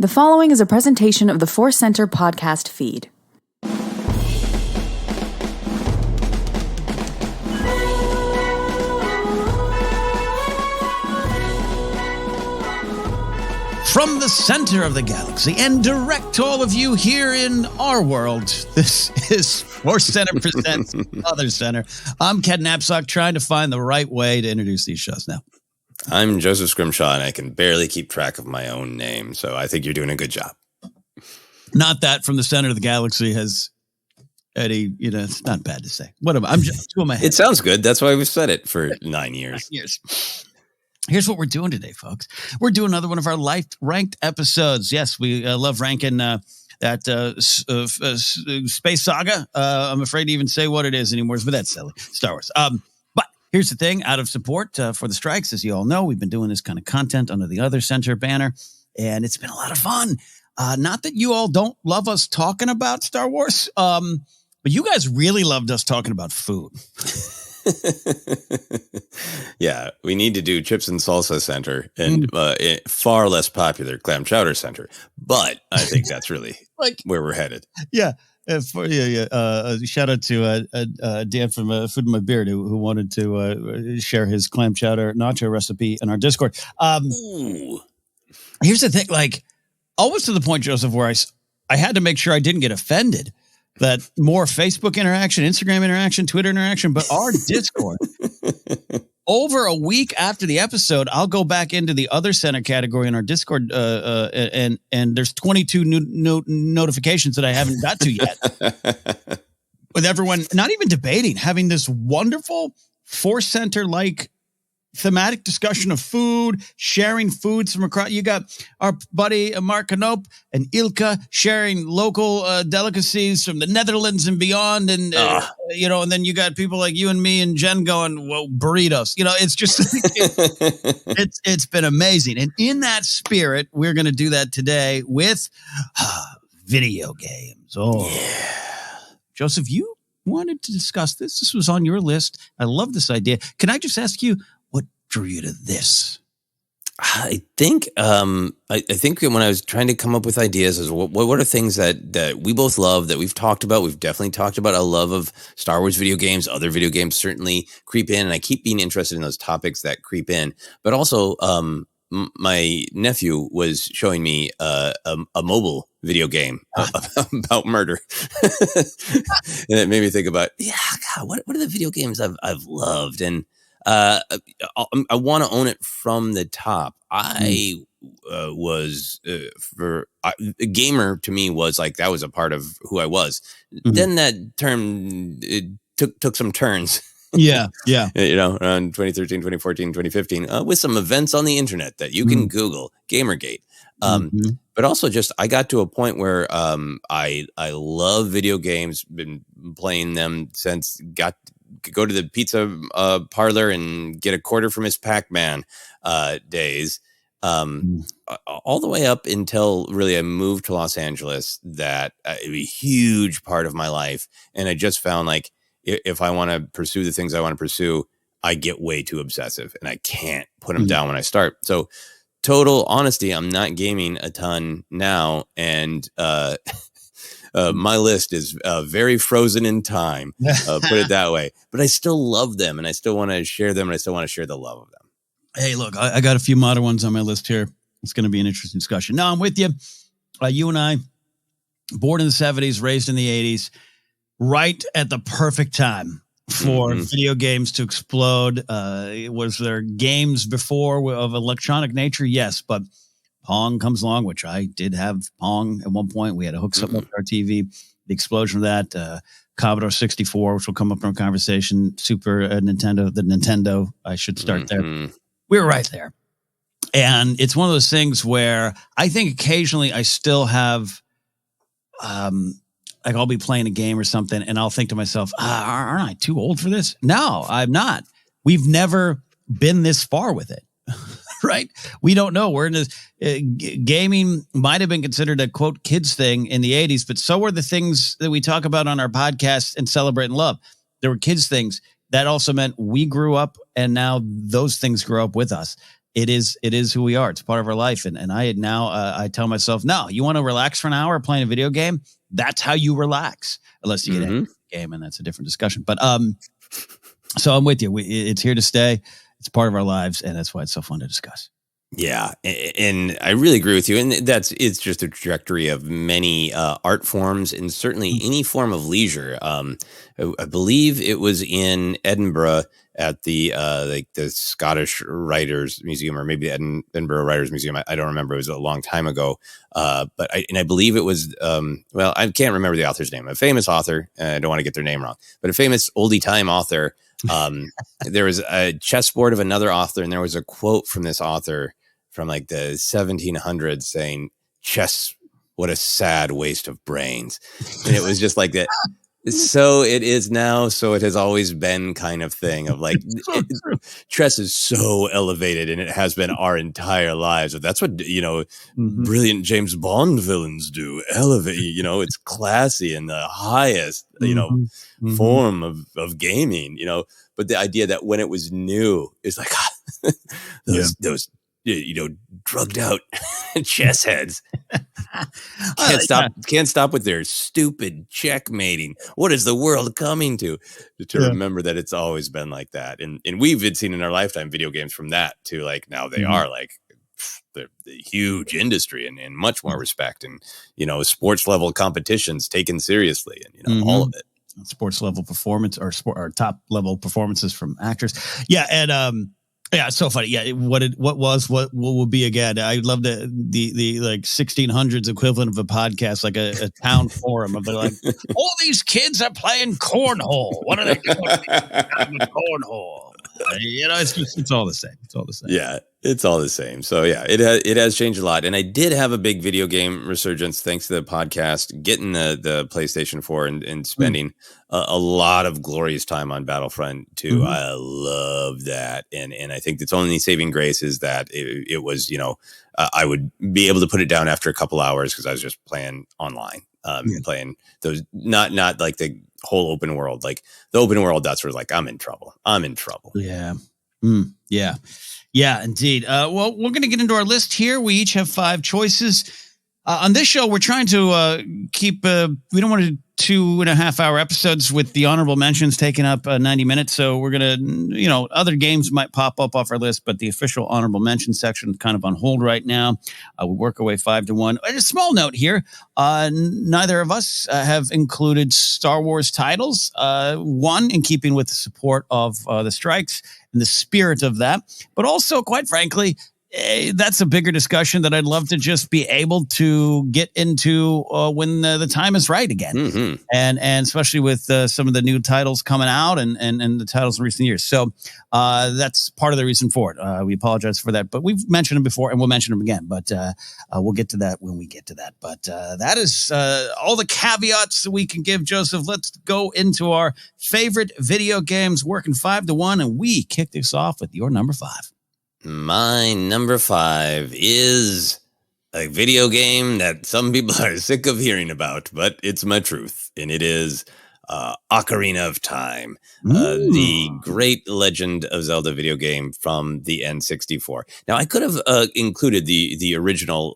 The following is a presentation of the ForceCenter podcast feed. From the center of the galaxy and direct to all of you here in our world, this is ForceCenter presents OtherCenter. I'm Ken Napzok, trying to find the right way to introduce these shows now. I'm Joseph Scrimshaw, and I can barely keep track of my own name, so I think you're doing a good job. Not that from the center of the galaxy has any, it's not bad to say. What am I? I'm just doing my head. It sounds good. That's why we've said it for 9 years. Here's what we're doing today, folks. We're doing another one of our life-ranked episodes. Yes, we love ranking that Space Saga. I'm afraid to even say what it is anymore, but that's silly. Star Wars. But here's the thing. Out of support for the strikes, as you all know, we've been doing this kind of content under the OtherCenter banner, and it's been a lot of fun. Not that you all don't love us talking about Star Wars, but you guys really loved us talking about food. Yeah, we need to do Chips and Salsa Center and far less popular Clam Chowder Center. But I think that's really where we're headed. Yeah. Shout out to Dan from Food in My Beard who wanted to share his clam chowder nacho recipe in our Discord. Here's the thing, always to the point, Joseph, where I had to make sure I didn't get offended that more Facebook interaction, Instagram interaction, Twitter interaction, but our Discord. Over a week after the episode, I'll go back into the OtherCenter category in our Discord, and there's 22 new notifications that I haven't got to yet. With everyone not even debating, having this wonderful ForceCenter-like thematic discussion of food, sharing foods from across. You got our buddy Mark Knoop and Ilka sharing local delicacies from the Netherlands and beyond, and and then you got people like you and me and Jen going, "Well, burritos." It's just it's been amazing. And in that spirit, we're going to do that today with video games. Oh, yeah. Joseph, you wanted to discuss this. This was on your list. I love this idea. Can I just ask you, drew you to this? I think when I was trying to come up with ideas is what are things that we both love, that we've talked about. We've definitely talked about a love of Star Wars video games. Other video games certainly creep in, and I keep being interested in those topics that creep in. But also, my nephew was showing me a mobile video game about murder, and it made me think about, God, what are the video games I've loved? And I want to own it from the top. I was a gamer. To me, was that was a part of who I was. Mm-hmm. Then that term took some turns. Yeah. Around 2013, 2014, 2015, with some events on the internet that you can Google, Gamergate. But also I got to a point where I love video games. Been playing them since go to the pizza parlor and get a quarter from his Pac-Man days, all the way up until really I moved to Los Angeles. That it was a huge part of my life, and I just found if I want to pursue the things I want to pursue, I get way too obsessive, and I can't put them down when I start. So, total honesty, I'm not gaming a ton now, and my list is very frozen in time, put it that way. But I still love them, and I still want to share them, and I still want to share the love of them. Hey, look, I got a few modern ones on my list here. It's going to be an interesting discussion. No, I'm with you. You and I, born in the 70s, raised in the 80s, right at the perfect time for video games to explode. Was there games before of electronic nature? Yes, but Pong comes along, which I did have Pong at one point. We had to hook something up to our TV. The explosion of that, Commodore 64, which will come up in our conversation, Super Nintendo, I should start there. We were right there. And it's one of those things where I think occasionally I still have, I'll be playing a game or something, and I'll think to myself, aren't I too old for this? No, I'm not. We've never been this far with it. Right? We don't know. We're in this gaming might have been considered a quote kids thing in the 80s, but so were the things that we talk about on our podcast and celebrate and love. There were kids things that also meant we grew up, and now those things grew up with us. it is who we are. It's part of our life. And I tell myself, no, you want to relax for an hour playing a video game? That's how you relax, unless you get into the game, and that's a different discussion. But so I'm with you. It's here to stay. It's part of our lives, and that's why it's so fun to discuss. Yeah, and I really agree with you. And it's just a trajectory of many art forms, and certainly any form of leisure. I believe it was in Edinburgh at the Scottish Writers Museum, or maybe the Edinburgh Writers Museum. I don't remember. It was a long time ago. But I believe it was, well, I can't remember the author's name. A famous author. I don't want to get their name wrong, but a famous oldie time author. There was a chessboard of another author, and there was a quote from this author from like the 1700s saying, "Chess, what a sad waste of brains." And it was just like that. So it is now, so it has always been kind of thing of like, chess is so elevated, and it has been our entire lives. That's what, brilliant James Bond villains do. Elevate, it's classy and the highest, form of gaming, but the idea that when it was new, it's like those drugged out chess heads can't stop with their stupid checkmating. What is the world coming to remember that it's always been like that. And we've been seen in our lifetime video games from that to like, now they are like the huge industry and much more respect, and sports level competitions taken seriously, and all of it. Sports level performance or top level performances from actors. Yeah. And yeah, it's so funny. Yeah, what will be again? I love the like 1600s equivalent of a podcast, like a town forum of like, all these kids are playing cornhole. What are they doing? Cornhole. It's all the same. It's all the same. Yeah, it's all the same. So yeah, it has changed a lot. And I did have a big video game resurgence thanks to the podcast, getting the PlayStation 4 and spending a lot of glorious time on Battlefront 2. I love that. And I think its only saving grace is that it was, I would be able to put it down after a couple hours because I was just playing online, playing those, not like the whole open world. Like the open world, that's where like I'm in trouble. Yeah. Yeah, indeed. Well, we're going to get into our list here. We each have 5 choices. On this show, we're trying to keep, we don't want to do 2.5 hour episodes with the honorable mentions taking up 90 minutes. So we're going to, other games might pop up off our list, but the official honorable mention section is kind of on hold right now. We work our way 5 to 1. A small note here. Neither of us have included Star Wars titles. One, in keeping with the support of the strikes and the spirit of that, but also, quite frankly, that's a bigger discussion that I'd love to just be able to get into when the time is right again. And especially with some of the new titles coming out and the titles in recent years. So that's part of the reason for it. We apologize for that, but we've mentioned them before and we'll mention them again, but we'll get to that when we get to that. But that is all the caveats that we can give, Joseph. Let's go into our favorite video games, working 5 to 1. And we kick this off with your number 5. My number 5 is a video game that some people are sick of hearing about, but it's my truth. And it is Ocarina of Time, the great Legend of Zelda video game from the N64. Now, I could have included the original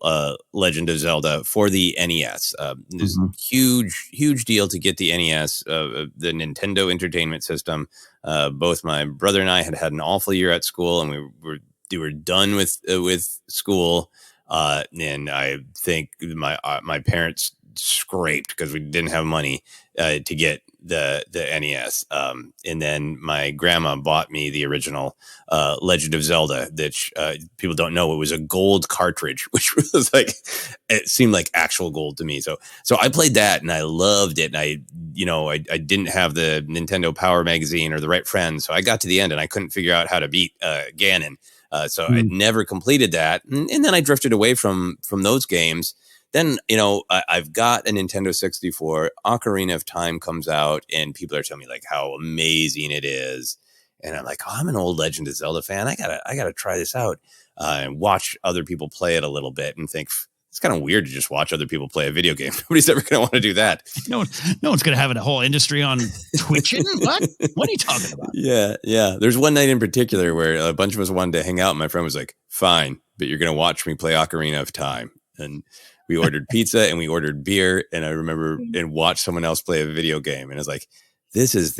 Legend of Zelda for the NES. This huge deal to get the NES, the Nintendo Entertainment System. Both my brother and I had an awful year at school, and we were done with school, and I think my parents scraped because we didn't have money to get the NES. And then my grandma bought me the original Legend of Zelda, that people don't know, it was a gold cartridge, which was like, it seemed like actual gold to me. So I played that and I loved it. And I didn't have the Nintendo Power magazine or the right friends, so I got to the end and I couldn't figure out how to beat Ganon. So I never completed that. And then I drifted away from those games. Then, I've got a Nintendo 64. Ocarina of Time comes out and people are telling me like how amazing it is. And I'm like, I'm an old Legend of Zelda fan. I gotta try this out and watch other people play it a little bit and think it's kind of weird to just watch other people play a video game. Nobody's ever going to want to do that. No one's going to have a whole industry on Twitching. What are you talking about? Yeah. There's one night in particular where a bunch of us wanted to hang out. And my friend was like, fine, but you're going to watch me play Ocarina of Time. And we ordered pizza and we ordered beer. And I remember and watched someone else play a video game. And I was like, this is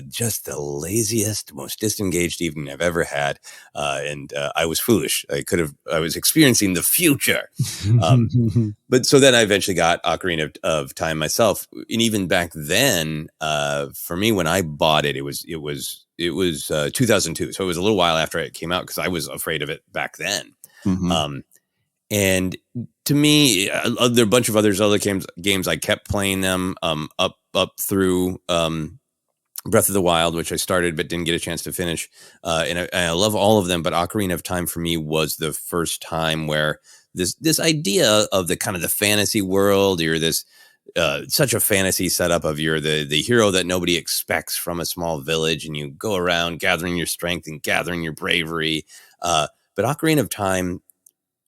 just the laziest, most disengaged evening I've ever had. And I was foolish. I was experiencing the future. But so then I eventually got Ocarina of Time myself. And even back then, for me, when I bought it, it was 2002. So it was a little while after it came out because I was afraid of it back then. Mm-hmm. And to me, there are a bunch of other Zelda games. I kept playing them up through Breath of the Wild, which I started but didn't get a chance to finish. And I love all of them, but Ocarina of Time for me was the first time where this idea of the kind of the fantasy world, you're this such a fantasy setup of you're the hero that nobody expects from a small village, and you go around gathering your strength and gathering your bravery. But Ocarina of Time,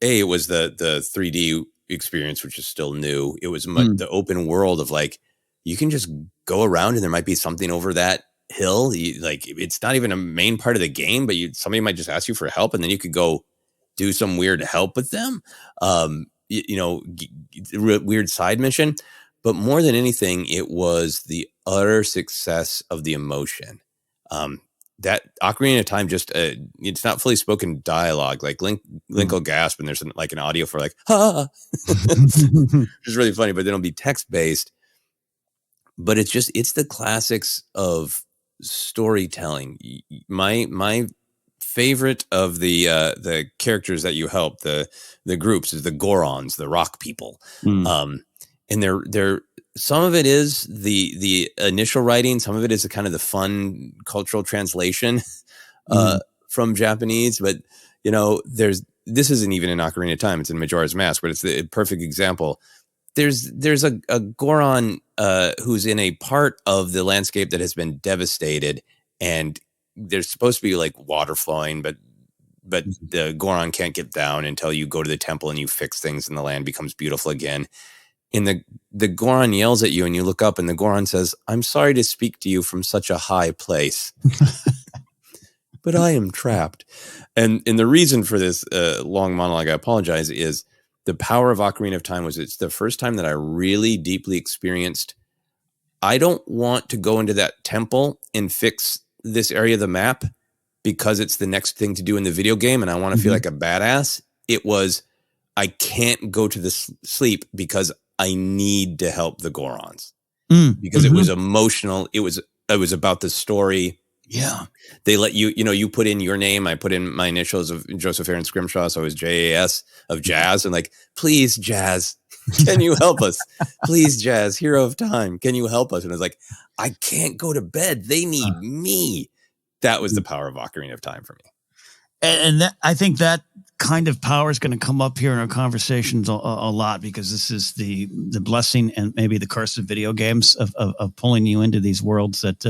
it was the 3D experience, which is still new. It was the open world of like, you can just go around and there might be something over that hill. It's not even a main part of the game, but somebody might just ask you for help, and then you could go do some weird help with them. Weird side mission. But more than anything, it was the utter success of the emotion. That Ocarina of Time it's not fully spoken dialogue. Like Link will gasp and there's an audio for like, which is really funny, but then it'll be text based. But it's the classics of storytelling. My favorite of the characters that you help, the groups, is the Gorons, the rock people. And they're some of it is the initial writing, some of it is kind of the fun cultural translation from Japanese. But this isn't even in Ocarina of Time; it's in Majora's Mask. But it's the perfect example. There's a Goron who's in a part of the landscape that has been devastated, and there's supposed to be like water flowing, but the Goron can't get down until you go to the temple and you fix things and the land becomes beautiful again. And the Goron yells at you and you look up and the Goron says, "I'm sorry to speak to you from such a high place, but I am trapped." And the reason for this long monologue, I apologize, is the power of Ocarina of Time it's the first time that I really deeply experienced, I don't want to go into that temple and fix this area of the map because it's the next thing to do in the video game and I want to feel like a badass. It was, I can't go to the sleep because I need to help the Gorons. Because it was emotional. It was about the story. Yeah. They let you put in your name. I put in my initials of Joseph Aaron Scrimshaw. So it was JAS of Jazz. And like, please, Jazz, can you help us? Please, Jazz, hero of time. Can you help us? And I was like, I can't go to bed. They need me. That was the power of Ocarina of Time for me. And I think that kind of power is going to come up here in our conversations a lot, because this is the blessing and maybe the curse of video games of pulling you into these worlds that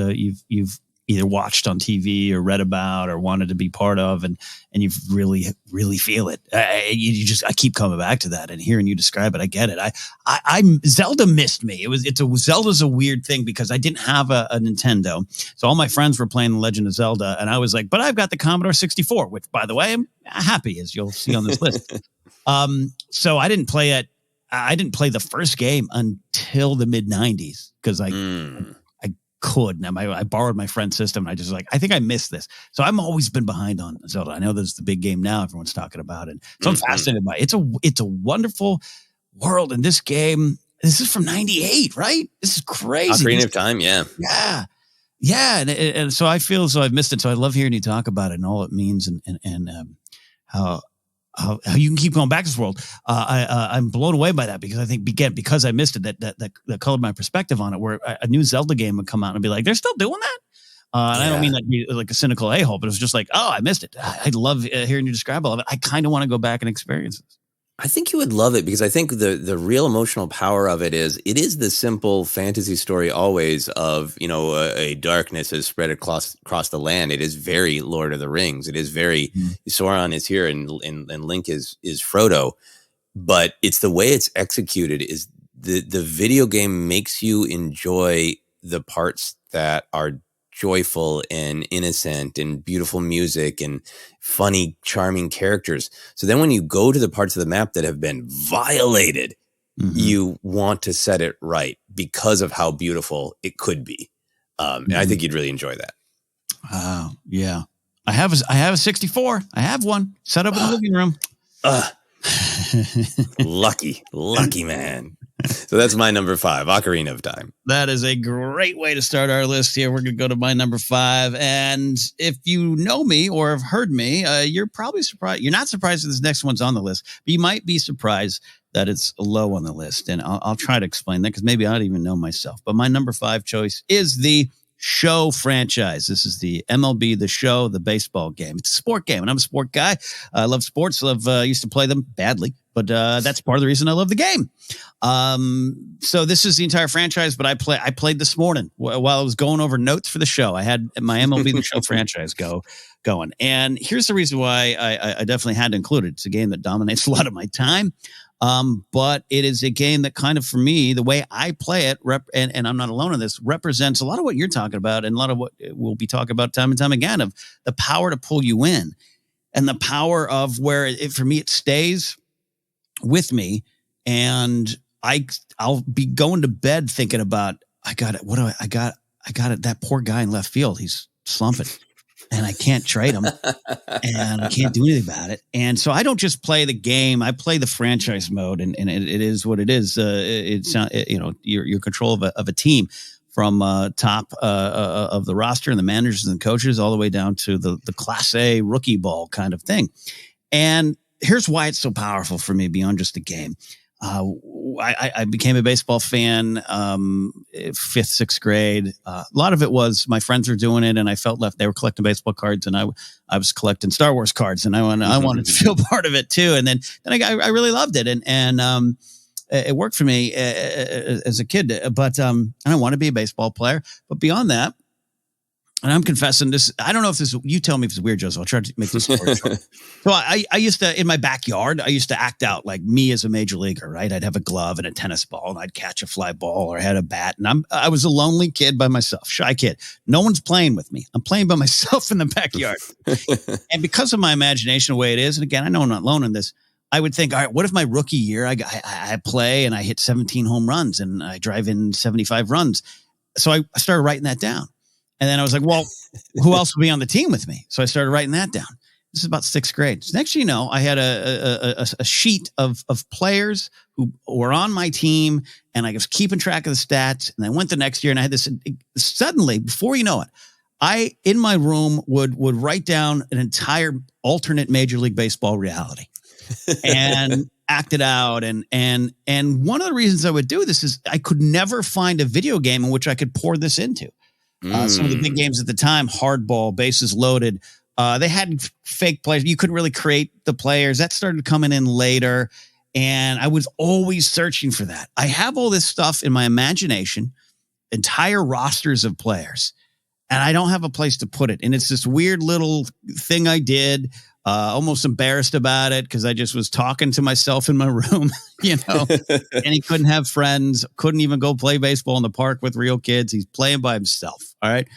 you've either watched on TV or read about or wanted to be part of, and you really, really feel it. I keep coming back to that and hearing you describe it. I get it. Zelda missed me. Zelda's a weird thing because I didn't have a Nintendo. So all my friends were playing The Legend of Zelda and I was like, but I've got the Commodore 64, which by the way, I'm happy, as you'll see on this list. So I didn't play it. I didn't play the first game until the mid 90s because I could. Now I borrowed my friend's system and I just I think I missed this. So I've always been behind on Zelda. I know there's the big game now everyone's talking about it. So I'm fascinated by it. It's a wonderful world. And this game, this is from 98, right? This is crazy. Ocarina of Time, yeah. Yeah. Yeah. And so I feel as though I've missed it. So I love hearing you talk about it and all it means and how you can keep going back to this world. I'm blown away by that because I think because I missed it, that colored my perspective on it, where a new Zelda game would come out and be like, they're still doing that. And I don't mean that to be like a cynical a-hole, but it was just like, oh, I missed it. I love hearing you describe all of it. I kind of want to go back and experience this. I think you would love it because I think the real emotional power of it is the simple fantasy story always of, a darkness is spread across the land. It is very Lord of the Rings. It is very Sauron is here and Link is Frodo. but it's the way it's executed. Is the video game makes you enjoy the parts that are joyful and innocent and beautiful music and funny, charming characters. So then when you go to the parts of the map that have been violated, you want to set it right because of how beautiful it could be. And I think you'd really enjoy that. Yeah. I have a 64. I have one set up in the living room. Lucky man. So that's my number 5, Ocarina of Time. That is a great way to start our list here. We're going to go to my number 5. And if you know me or have heard me, you're probably surprised. You're not surprised that this next one's on the list, but you might be surprised that it's low on the list. And I'll try to explain that because maybe I don't even know myself. But my number 5 choice is the Show franchise. This is the MLB The Show, the baseball game. It's a sport game, and I'm a sport guy. I love sports. Used to play them badly, but that's part of the reason I love the game. So this is the entire franchise, but I played this morning while I was going over notes for the show. I had my MLB The Show franchise going. And here's the reason why I definitely had to include it. It's a game that dominates a lot of my time. But it is a game that kind of, for me, the way I play it, and I'm not alone in this, represents a lot of what you're talking about and a lot of what we'll be talking about time and time again, of the power to pull you in and the power of where for me, it stays with me. And I'll be going to bed thinking about, I got it. That poor guy in left field. He's slumping. And I can't trade them, and I can't do anything about it. And so I don't just play the game; I play the franchise mode, and it is what it is. It's your control of a team from top of the roster and the managers and the coaches, all the way down to the Class A rookie ball kind of thing. And here's why it's so powerful for me beyond just the game. I became a baseball fan, 5th, 6th grade. A lot of it was my friends were doing it and I felt left. They were collecting baseball cards and I was collecting Star Wars cards and I wanted to feel part of it too. And then I really loved it. And it worked for me as a kid, but I don't want to be a baseball player, but beyond that, and I'm confessing this, I don't know if this, you tell me if it's weird, Joseph. I'll try to make this story short. So I used to, in my backyard, I used to act out like me as a major leaguer, right? I'd have a glove and a tennis ball and I'd catch a fly ball or I had a bat. And I was a lonely kid by myself, shy kid. No one's playing with me. I'm playing by myself in the backyard. And because of my imagination, the way it is, and again, I know I'm not alone in this, I would think, all right, what if my rookie year, I play and I hit 17 home runs and I drive in 75 runs. So I started writing that down. And then I was like, well, who else will be on the team with me? So I started writing that down. This is about 6th grade. So next thing you know, I had a sheet of players who were on my team, and I was keeping track of the stats. And I went the next year, and I had this suddenly, before you know it, I, in my room, would write down an entire alternate Major League Baseball reality and act it out. And one of the reasons I would do this is I could never find a video game in which I could pour this into. Some of the big games at the time, hardball, bases loaded, they had fake players. You couldn't really create the players. That started coming in later. And I was always searching for that. I have all this stuff in my imagination, entire rosters of players, and I don't have a place to put it. And it's this weird little thing I did, almost embarrassed about it because I just was talking to myself in my room, and he couldn't have friends, couldn't even go play baseball in the park with real kids. He's playing by himself. All right.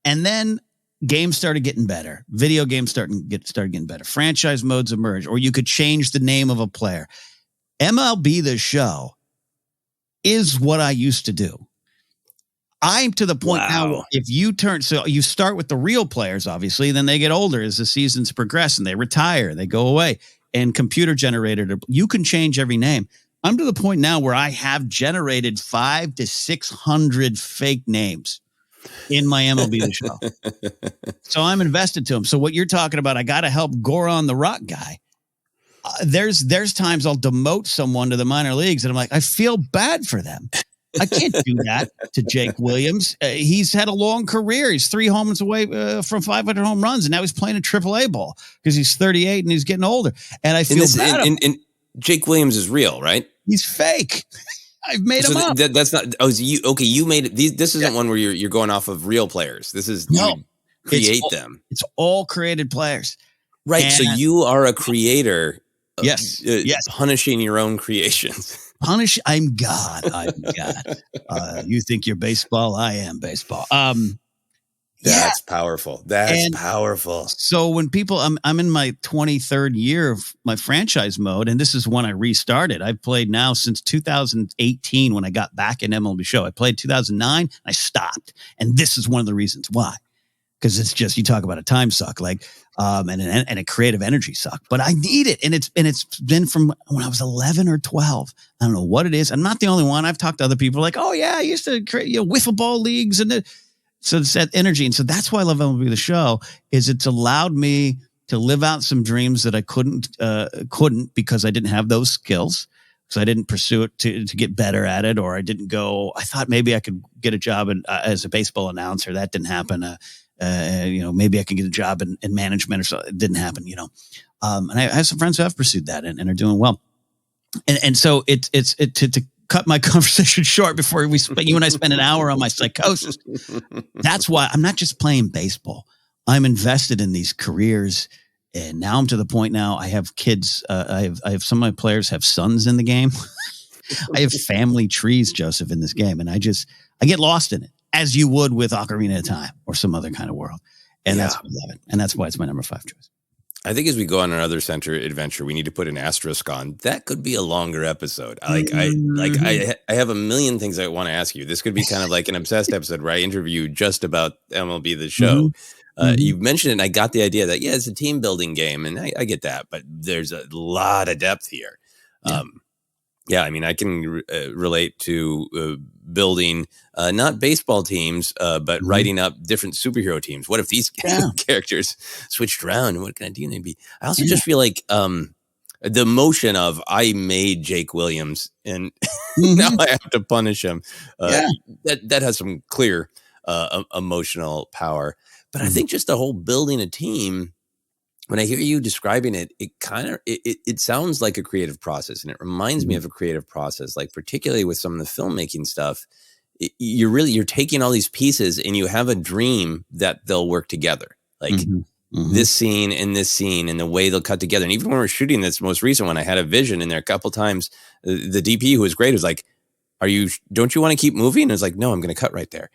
And then games started getting better. Video games started getting better. Franchise modes emerged, or you could change the name of a player. MLB The Show is what I used to do. I'm to the point now, if you so you start with the real players, obviously, then they get older as the seasons progress and they retire, they go away, and computer generated, you can change every name. I'm to the point now where I have generated 500 to 600 fake names in my MLB The Show. So I'm invested to them. So what you're talking about, I got to help Goron the Rock guy. There's times I'll demote someone to the minor leagues and I'm like, I feel bad for them. I can't do that to Jake Williams. He's had a long career. He's 3 homers away from 500 home runs, and now he's playing a AAA ball because he's 38 and he's getting older. And I feel bad. And Jake Williams is real, right? He's fake. I've made him up. That's not. Oh, okay. You made it. This isn't one where you're going off of real players. This is you create them. It's all created players, right? So you are a creator Yes. punishing your own creations. I'm God. You think you're baseball? I am baseball. That's powerful. That's powerful. So when people, I'm in my 23rd year of my franchise mode, and this is when I restarted. I've played now since 2018 when I got back in MLB Show. I played 2009. I stopped, and this is one of the reasons why. Because it's just, you talk about a time suck, like, and a creative energy suck. But I need it, and it's been from when I was 11 or 12. I don't know what it is. I'm not the only one. I've talked to other people like, oh yeah, I used to create wiffle ball leagues and. So it's that energy. And so that's why I love MLB The Show, is it's allowed me to live out some dreams that I couldn't because I didn't have those skills. So I didn't pursue it to get better at it, or I thought maybe I could get a job as a baseball announcer. That didn't happen. Maybe I could get a job in management or so. It didn't happen, and I have some friends who have pursued that and are doing well. And so it's to cut my conversation short before you and I spend an hour on my psychosis. That's why I'm not just playing baseball. I'm invested in these careers. And now I'm to the point now I have kids. I have some of my players have sons in the game. I have family trees, Joseph, in this game. And I get lost in it, as you would with Ocarina of Time or some other kind of world. And that's why I love it. And that's why it's my number 5 choice. I think as we go on our OtherCenter adventure, we need to put an asterisk on. That could be a longer episode. I have a million things I want to ask you. This could be kind of like an obsessed episode where I interview just about MLB The Show. You mentioned it, and I got the idea that, it's a team building game, and I get that, but there's a lot of depth here. I mean, I can relate to building not baseball teams, but writing up different superhero teams. What if these characters switched around? What kind of team they'd be? I also just feel like the emotion of I made Jake Williams, and now I have to punish him. That has some clear emotional power. But I think just the whole building a team, when I hear you describing it, it sounds like a creative process, and it reminds me of a creative process, like particularly with some of the filmmaking stuff. You're taking all these pieces and you have a dream that they'll work together, like this scene and this scene and the way they'll cut together. And even when we're shooting this most recent one, I had a vision in there a couple times. The DP, who was great, was like, don't you want to keep moving? And I was like, no, I'm going to cut right there.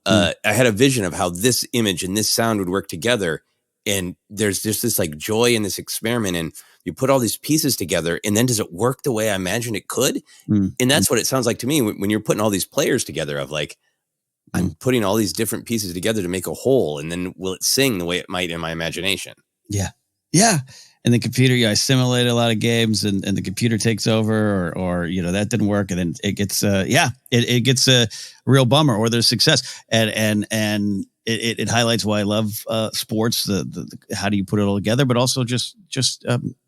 I had a vision of how this image and this sound would work together. And there's just this like joy in this experiment, and you put all these pieces together, and then does it work the way I imagined it could? And that's what it sounds like to me when you're putting all these players together of like, I'm putting all these different pieces together to make a whole, and then will it sing the way it might in my imagination? Yeah. And the computer, I simulated a lot of games, and the computer takes over, or that didn't work, and then it gets it gets a real bummer, or there's success, and it highlights why I love sports. The how do you put it all together, but also just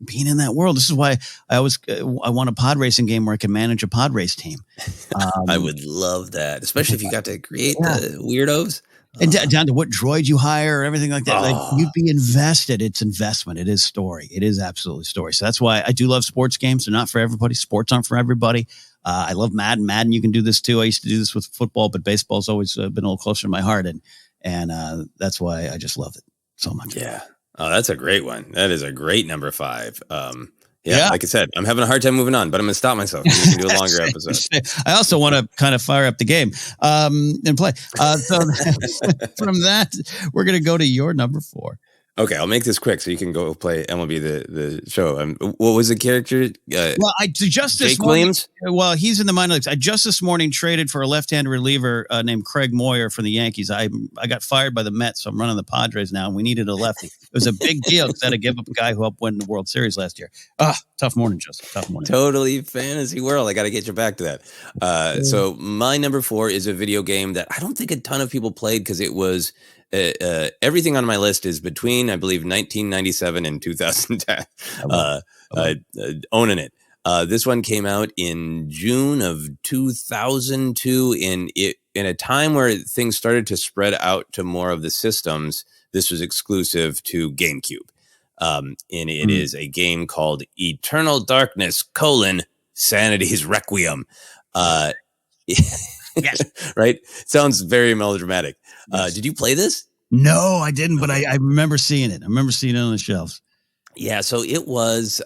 being in that world. This is why I want a pod racing game where I can manage a pod race team. I would love that, especially if you got to create the weirdos. And down to what droid you hire or everything like that. Like, you'd be invested. It's investment. It is story. It is absolutely story. So that's why I do love sports games. They're not for everybody. Sports aren't for everybody. I love Madden. Madden, you can do this too. I used to do this with football, but baseball's always been a little closer to my heart. And that's why I just love it so much. Yeah. Oh, that's a great one. That is a great number 5. Like I said, I'm having a hard time moving on, but I'm going to stop myself. We can do a longer episode. I also want to kind of fire up the game and play. So from that, we're going to go to your number 4. Okay, I'll make this quick so you can go play MLB the show. What was the character? I just this Jake morning, Williams? Well, he's in the minor leagues. I just this morning traded for a left-handed reliever named Craig Moyer from the Yankees. I got fired by the Mets, so I'm running the Padres now, and we needed a lefty. It was a big deal because I had to give up a guy who helped win the World Series last year. Tough morning, Joseph. Tough morning. Totally fantasy world. I got to get you back to that. So my number 4 is a video game that I don't think a ton of people played because it was everything on my list is between, I believe, 1997 and 2010. Owning it. This one came out in June of 2002. In a time where things started to spread out to more of the systems, this was exclusive to GameCube. And it is a game called Eternal Darkness: Sanity's Requiem. Yes. Right? Sounds very melodramatic. Yes. Did you play this? No, I didn't, but I remember seeing it. I remember seeing it on the shelves. Yeah, so it was.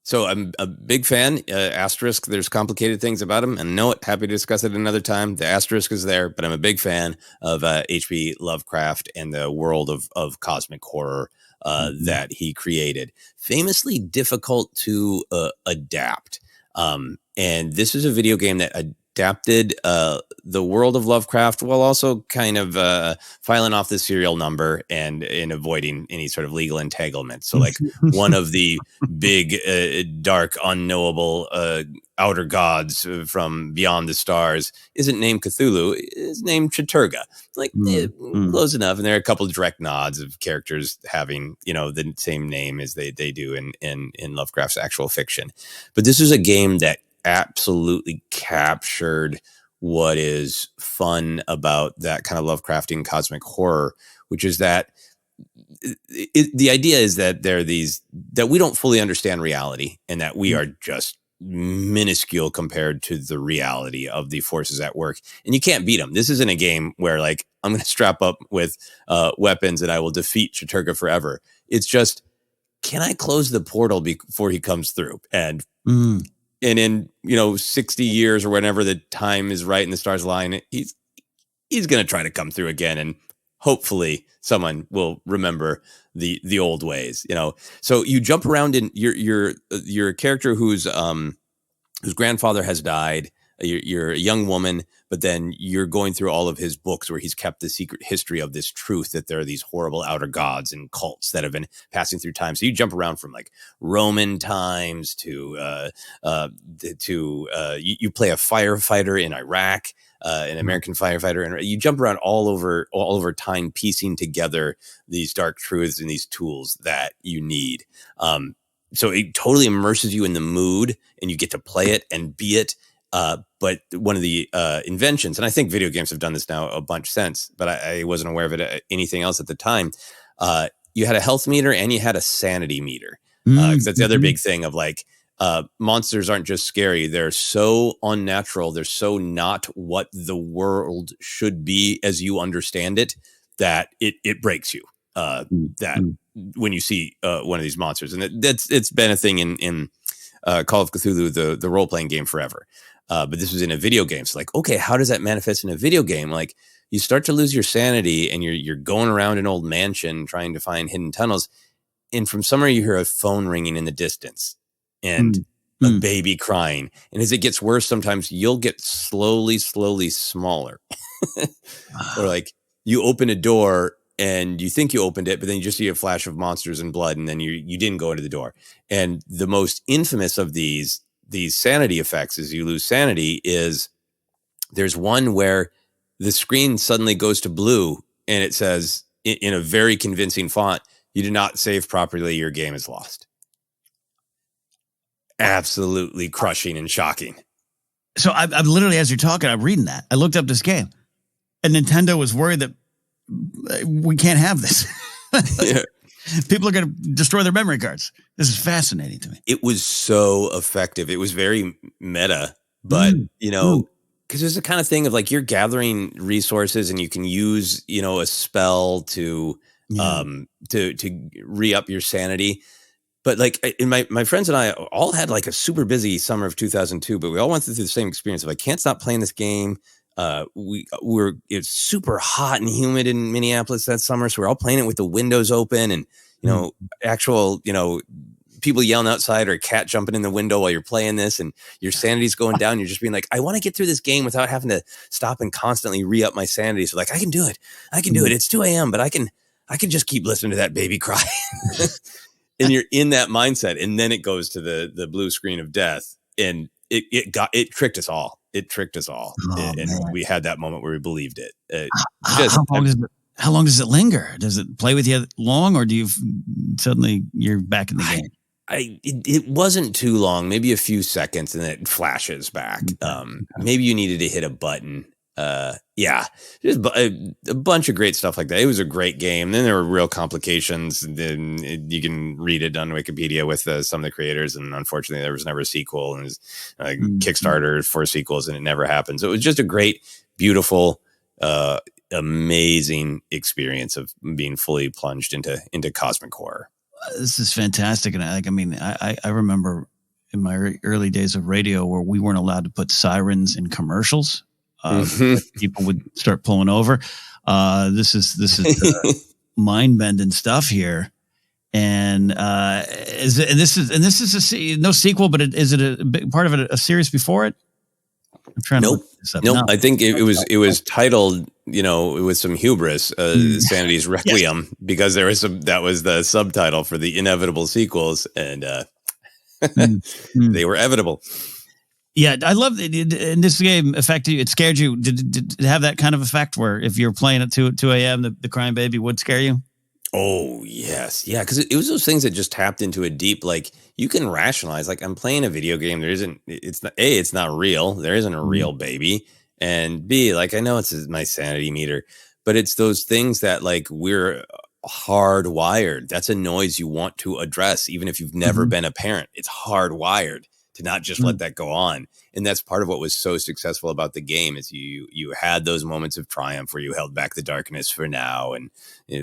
So I'm a big fan. Asterisk. There's complicated things about him, and know it. Happy to discuss it another time. The asterisk is there, but I'm a big fan of H.P. Lovecraft and the world of cosmic horror that he created. Famously difficult to adapt. And this is a video game that adapted the world of Lovecraft while also kind of filing off the serial number and avoiding any sort of legal entanglement. So like one of the big, dark, unknowable outer gods from beyond the stars isn't named Cthulhu, is named Chaturga. Like close enough. And there are a couple of direct nods of characters having, the same name as they do in Lovecraft's actual fiction. But this is a game that absolutely captured what is fun about that kind of Lovecraftian cosmic horror, which is that the idea is that there are these, that we don't fully understand reality and that we are just minuscule compared to the reality of the forces at work, and you can't beat them. This isn't a game where like I'm going to strap up with weapons and I will defeat Chaturga forever. It's just, can I close the portal before he comes through? And in 60 years or whenever the time is right and the stars align, he's going to try to come through again, and hopefully someone will remember the old ways. So you jump around in your character whose grandfather has died. You're a young woman, but then you're going through all of his books where he's kept the secret history of this truth that there are these horrible outer gods and cults that have been passing through time. So you jump around from like Roman times to you play a firefighter in Iraq, an American firefighter, and you jump around all over time, piecing together these dark truths and these tools that you need. So it totally immerses you in the mood, and you get to play it and be it. But one of the inventions, and I think video games have done this now a bunch since, but I wasn't aware of it anything else at the time. You had a health meter and you had a sanity meter. Because that's the other big thing of like, monsters aren't just scary. They're so unnatural. They're so not what the world should be as you understand it, that it breaks you. When you see one of these monsters, and it's been a thing in Call of Cthulhu, the role-playing game, forever. But this was in a video game. So like, okay, how does that manifest in a video game? Like, you start to lose your sanity and you're going around an old mansion trying to find hidden tunnels. And from somewhere you hear a phone ringing in the distance and a baby crying. And as it gets worse, sometimes you'll get slowly smaller. Or like you open a door and you think you opened it, but then you just see a flash of monsters and blood. And then you didn't go into the door. And the most infamous of these sanity effects as you lose sanity is there's one where the screen suddenly goes to blue and it says in a very convincing font, "You did not save properly. Your game is lost." Absolutely crushing and shocking. So I'm literally, as you're talking, I'm reading that. I looked up this game, and Nintendo was worried that we can't have this. Yeah. People are going to destroy their memory cards. This is fascinating to me. It was so effective. It was very meta, but because there's the kind of thing of like you're gathering resources and you can use, a spell to re-up your sanity. But like my friends and I all had like a super busy summer of 2002, but we all went through the same experience of I can't stop playing this game. It's super hot and humid in Minneapolis that summer. So we're all playing it with the windows open and, actual, people yelling outside or a cat jumping in the window while you're playing this, and your sanity's going down. You're just being like, I want to get through this game without having to stop and constantly re-up my sanity. So like, I can do it. It's 2 a.m., but I can just keep listening to that baby cry. And you're in that mindset. And then it goes to the blue screen of death, and it tricked us all. And we had that moment where we believed it. How long does it linger? Does it play with you long, or do you suddenly you're back in the game? It wasn't too long, maybe a few seconds, and then it flashes back. Maybe you needed to hit a button. Just a bunch of great stuff like that. It was a great game. Then there were real complications. Then you can read it on Wikipedia with some of the creators. And unfortunately, there was never a sequel. And it was Kickstarter for sequels, and it never happened. So it was just a great, beautiful, amazing experience of being fully plunged into cosmic horror. This is fantastic. And I remember in my early days of radio where we weren't allowed to put sirens in commercials. People would start pulling over. This is mind bending stuff here. And this is no sequel, but is it a big part of it, a series before it? I'm trying to look this up. Nope. No. I think it was titled, with some hubris, Sanity's Requiem, because that was the subtitle for the inevitable sequels, and they were evitable. Yeah, I love it. In this game, affected you. It scared you. Did it have that kind of effect where if you're playing at 2 a.m., the crying baby would scare you? Oh, yes. Yeah, because it was those things that just tapped into a deep, like, you can rationalize, like, I'm playing a video game. It's not real. There isn't a real baby. And B, like, I know it's my sanity meter, but it's those things that, like, we're hardwired. That's a noise you want to address, even if you've never been a parent. It's hardwired to not just let that go on. And that's part of what was so successful about the game is you had those moments of triumph where you held back the darkness for now and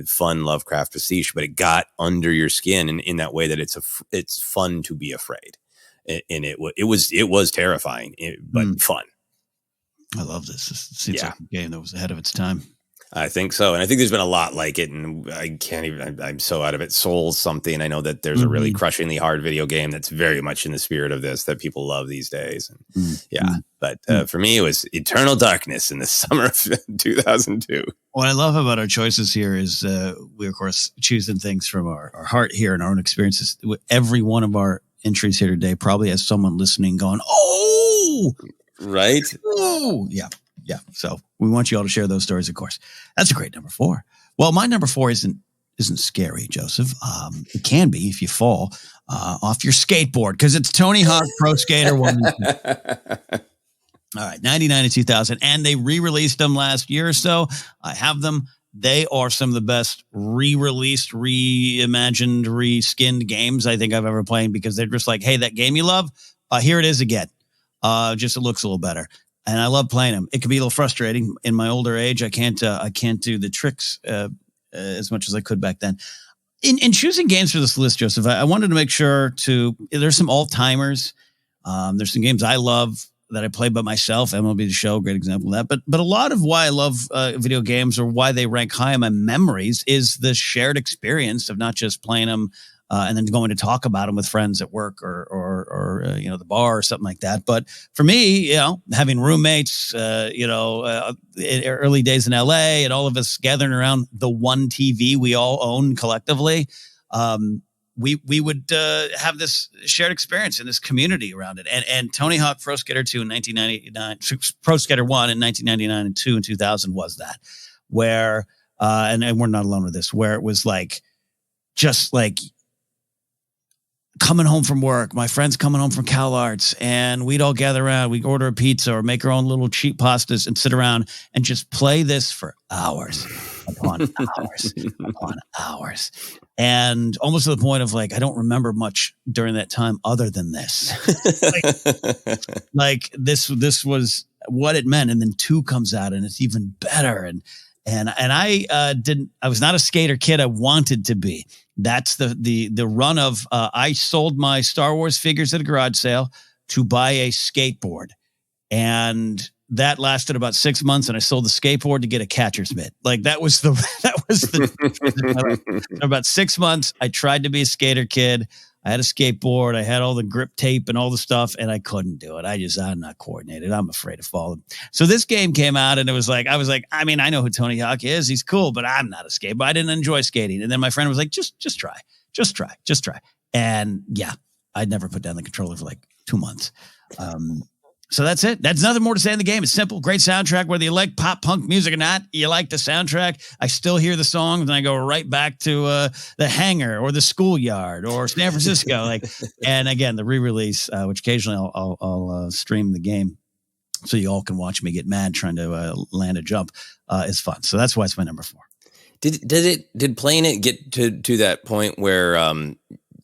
fun Lovecraft pastiche, but it got under your skin in that way that it's fun to be afraid. And it was terrifying, but fun. I love this. This seems like a game that was ahead of its time. I think so. And I think there's been a lot like it, and I'm so out of it. Souls something. I know that there's a really crushingly hard video game that's very much in the spirit of this that people love these days. And but for me, it was Eternal Darkness in the summer of 2002. What I love about our choices here is we, of course, choosing things from our heart here and our own experiences. Every one of our entries here today probably has someone listening going, oh, right. Oh, yeah. Yeah. So we want you all to share those stories, of course. That's a great number 4. Well, my number 4 isn't scary, Joseph. It can be if you fall off your skateboard because it's Tony Hawk Pro Skater 1. All right, 99 and 2000. And they re-released them last year or so. I have them. They are some of the best re-released, reimagined, reskinned games I think I've ever played because they're just like, hey, that game you love, here it is again. Just it looks a little better. And I love playing them. It can be a little frustrating in my older age. I can't do the tricks as much as I could back then. In choosing games for this list, Joseph, I wanted to make sure there's some all-timers. There's some games I love that I play by myself. MLB The Show, great example of that. But a lot of why I love video games or why they rank high in my memories is the shared experience of not just playing them and then going to talk about them with friends at work or the bar or something like that. But for me, having roommates, in early days in LA and all of us gathering around the one TV we all own collectively, we would have this shared experience in this community around it. And Tony Hawk Pro Skater 2 in 1999, Pro Skater 1 in 1999 and 2 in 2000 was that, where, and we're not alone with this, where it was like, just like, coming home from work, my friends coming home from CalArts, and we'd all gather around. We'd order a pizza or make our own little cheap pastas and sit around and just play this for hours upon hours upon hours. And almost to the point of like, I don't remember much during that time other than this. like this was what it meant. And then 2 comes out and it's even better. And I was not a skater kid. I wanted to be. That's the run of, I sold my Star Wars figures at a garage sale to buy a skateboard. And that lasted about 6 months. And I sold the skateboard to get a catcher's mitt. Like that was about 6 months. I tried to be a skater kid. I had a skateboard. I had all the grip tape and all the stuff, and I couldn't do it. I'm not coordinated. I'm afraid of falling. So this game came out, and I was like, I know who Tony Hawk is. He's cool, but I'm not a skater. I didn't enjoy skating. And then my friend was like, just try. And yeah, I'd never put down the controller for like 2 months. So that's it. That's nothing more to say in the game. It's simple. Great soundtrack. Whether you like pop punk music or not, you like the soundtrack. I still hear the songs and I go right back to the Hangar or the Schoolyard or San Francisco. And again, the re-release, which occasionally I'll stream the game so you all can watch me get mad trying to land a jump, is fun. So that's why it's my number 4. Did playing it get to that point where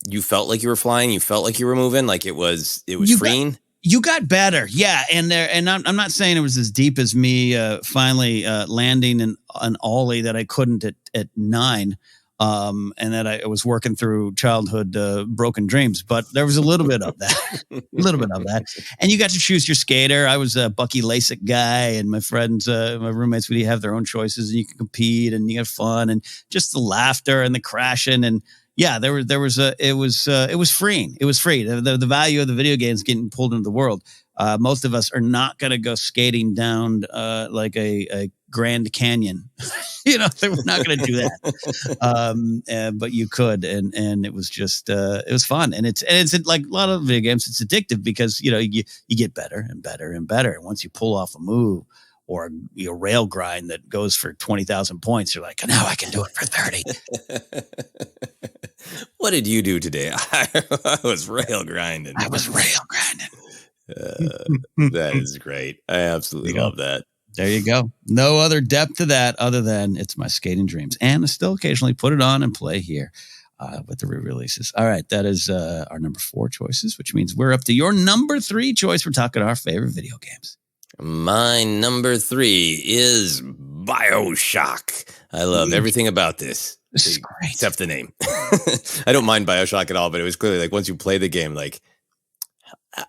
you felt like you were flying, you felt like you were moving, like it was freeing? You got better. Yeah. And I'm not saying it was as deep as me finally landing an ollie that I couldn't at 9. and that I was working through childhood broken dreams. But there was a little bit of that, And you got to choose your skater. I was a Bucky Lasik guy, and my friends, my roommates, would have their own choices, and you could compete, and you had fun, and just the laughter and the crashing, and yeah, it was freeing. It was free. The value of the video games getting pulled into the world. Most of us are not going to go skating down like a Grand Canyon. We're not going to do that. But you could, and it was just it was fun, and it's like a lot of video games. It's addictive because you get better and better and better. And once you pull off a move or a rail grind that goes for 20,000 points, you're like, now I can do it for 30. What did you do today? I was rail grinding. That is great. I absolutely love that. There you go. No other depth to that other than it's my skating dreams. And I still occasionally put it on and play here with the re-releases. All right. That is our number 4 choices, which means we're up to your number 3 choice. We're talking our favorite video games. My number 3 is BioShock. I love everything about this. This is great. Except the name. I don't mind BioShock at all, but it was clearly like once you play the game, like,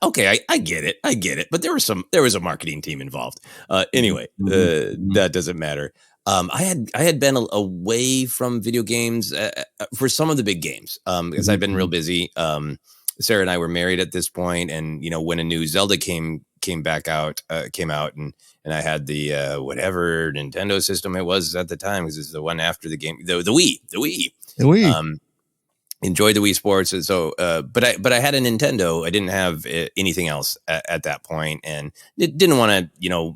okay, I get it. But there was a marketing team involved. Anyway, that doesn't matter. I had been away from video games for some of the big games because I'd been real busy. Sarah and I were married at this point, and when a new Zelda came out, and I had the whatever Nintendo system it was at the time, because it's the one after the game, the Wii. Enjoyed the Wii Sports, and so but I had a Nintendo. I didn't have anything else at that point, and didn't want to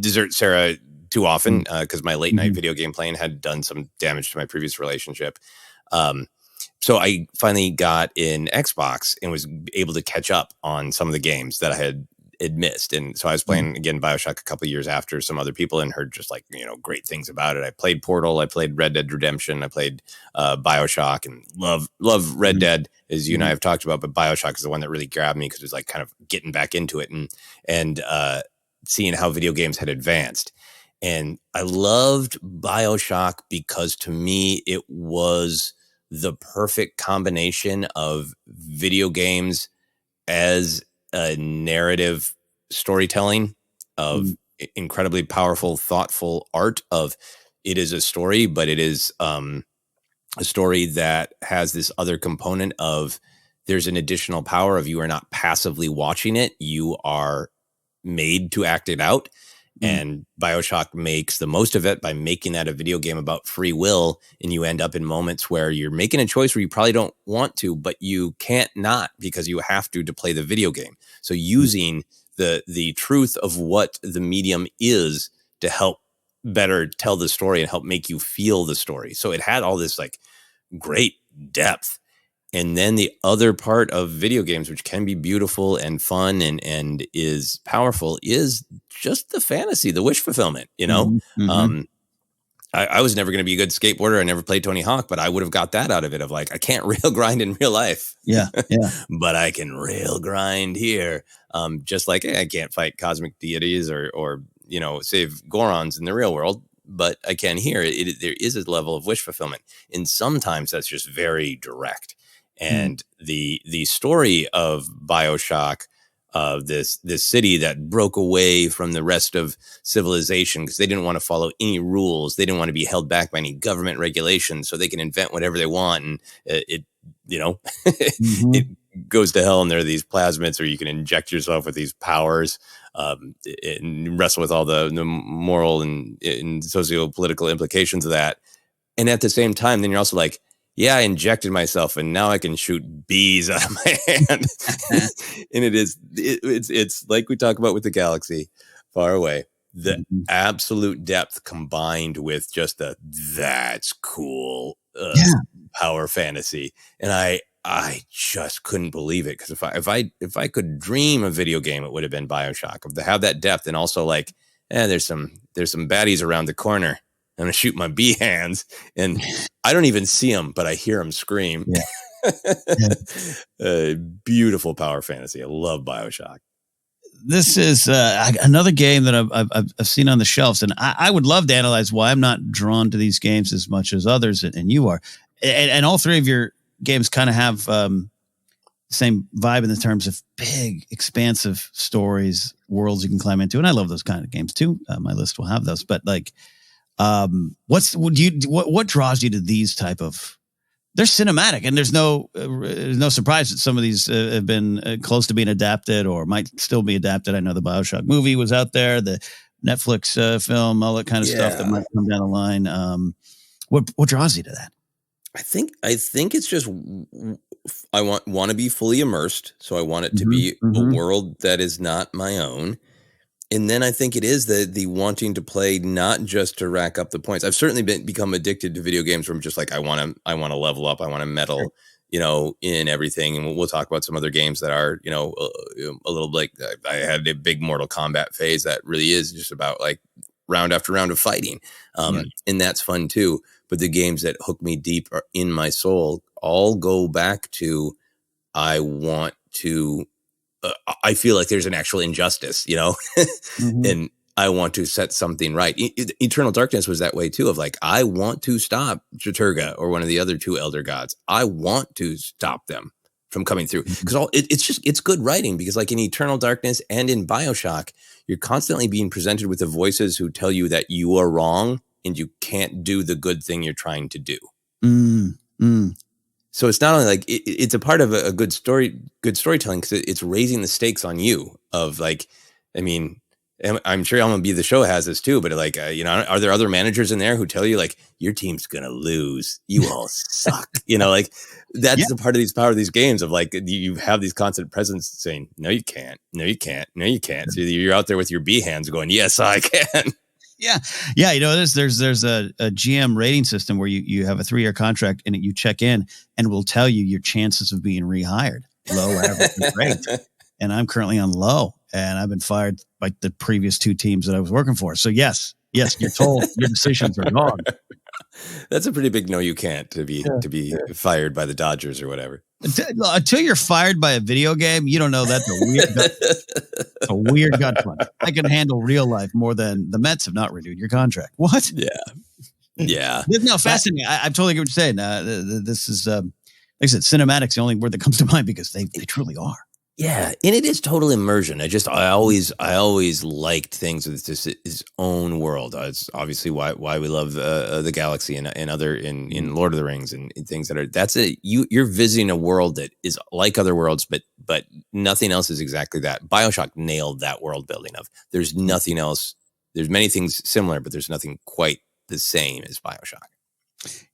desert Sarah too often because my late night video game playing had done some damage to my previous relationship. So I finally got an Xbox and was able to catch up on some of the games that I had missed. And so I was playing again BioShock a couple of years after some other people, and heard just like great things about it. I played Portal, I played Red Dead Redemption, I played BioShock, and love Red Dead, as you and I have talked about. But BioShock is the one that really grabbed me because it was like kind of getting back into it and seeing how video games had advanced. And I loved BioShock because to me it was the perfect combination of video games as a narrative storytelling, of incredibly powerful, thoughtful art of it is a story, but it is a story that has this other component of there's an additional power of you are not passively watching it. You are made to act it out. And BioShock makes the most of it by making that a video game about free will. And you end up in moments where you're making a choice where you probably don't want to, but you can't not because you have to play the video game. So using the truth of what the medium is to help better tell the story and help make you feel the story. So it had all this like great depth. And then the other part of video games, which can be beautiful and fun and is powerful, is just the fantasy, the wish fulfillment, I was never going to be a good skateboarder. I never played Tony Hawk, but I would have got that out of it of like, I can't rail grind in real life. Yeah. But I can rail grind here. Just like I can't fight cosmic deities or save Gorons in the real world, but I can here. There is a level of wish fulfillment. And sometimes that's just very direct. And the story of BioShock, this city that broke away from the rest of civilization because they didn't want to follow any rules. They didn't want to be held back by any government regulations, so they can invent whatever they want. And it goes to hell. And there are these plasmids, or you can inject yourself with these powers and wrestle with all the moral and socio-political implications of that. And at the same time, then you're also like, yeah, I injected myself and now I can shoot bees out of my hand. And it's like we talk about with the galaxy far away, the absolute depth combined with just that's cool power fantasy. And I just couldn't believe it. Cause if I could dream a video game, it would have been BioShock, to have that depth. And also like, there's some baddies around the corner. I'm going to shoot my bee hands, and I don't even see them, but I hear them scream. Yeah. Beautiful power fantasy. I love BioShock. this is another game that I've seen on the shelves, and I would love to analyze why I'm not drawn to these games as much as others, and you are. And all three of your games kind of have the same vibe in the terms of big, expansive stories, worlds you can climb into, and I love those kind of games too. My list will have those, but like, what draws you to these type of? They're cinematic, and there's no surprise that some of these have been close to being adapted or might still be adapted. I know the BioShock movie was out there, the Netflix film, all that kind of stuff that might come down the line. What draws you to that? I think it's just I want to be fully immersed, so I want it to be a world that is not my own. And then I think it is the wanting to play not just to rack up the points. I've certainly become addicted to video games where I'm just like, I want to level up. I want to medal, in everything. And we'll talk about some other games that are, a little like I had a big Mortal Kombat phase that really is just about like round after round of fighting. And that's fun too. But the games that hook me deep are in my soul all go back to, I want to, I feel like there's an actual injustice, and I want to set something right. Eternal Darkness was that way too, of like, I want to stop Jaturga or one of the other two elder gods. I want to stop them from coming through, because it's good writing, because like in Eternal Darkness and in BioShock, you're constantly being presented with the voices who tell you that you are wrong and you can't do the good thing you're trying to do. So it's not only like it's a part of a good storytelling, because it's raising the stakes on you of like, I mean, I'm sure MLB The Show has this too, but like, are there other managers in there who tell you like, your team's going to lose, you all suck, like that's the part of power of these games of like, you have these constant presence saying, no, you can't, no, you can't, no, you can't. So you're out there with your B hands going, yes, I can. Yeah. There's a GM rating system where you have a 3-year contract and you check in and will tell you your chances of being rehired. Low, average, and great. And I'm currently on low, and I've been fired by the previous 2 teams that I was working for. So yes, you're told your decisions are wrong. That's a pretty big no, you can't to be fired by the Dodgers or whatever. Until you're fired by a video game, you don't know that's a weird gut punch. I can handle real life more than the Mets have not renewed your contract. What? Yeah. No, fascinating. I totally get what you're saying. This is, like I said, cinematic's the only word that comes to mind, because they truly are. Yeah, and it is total immersion. I always liked things with just its own world. It's obviously why we love the galaxy and other in Lord of the Rings and things you're visiting a world that is like other worlds, but nothing else is exactly that. BioShock nailed that world building of there's nothing else. There's many things similar, but there's nothing quite the same as BioShock.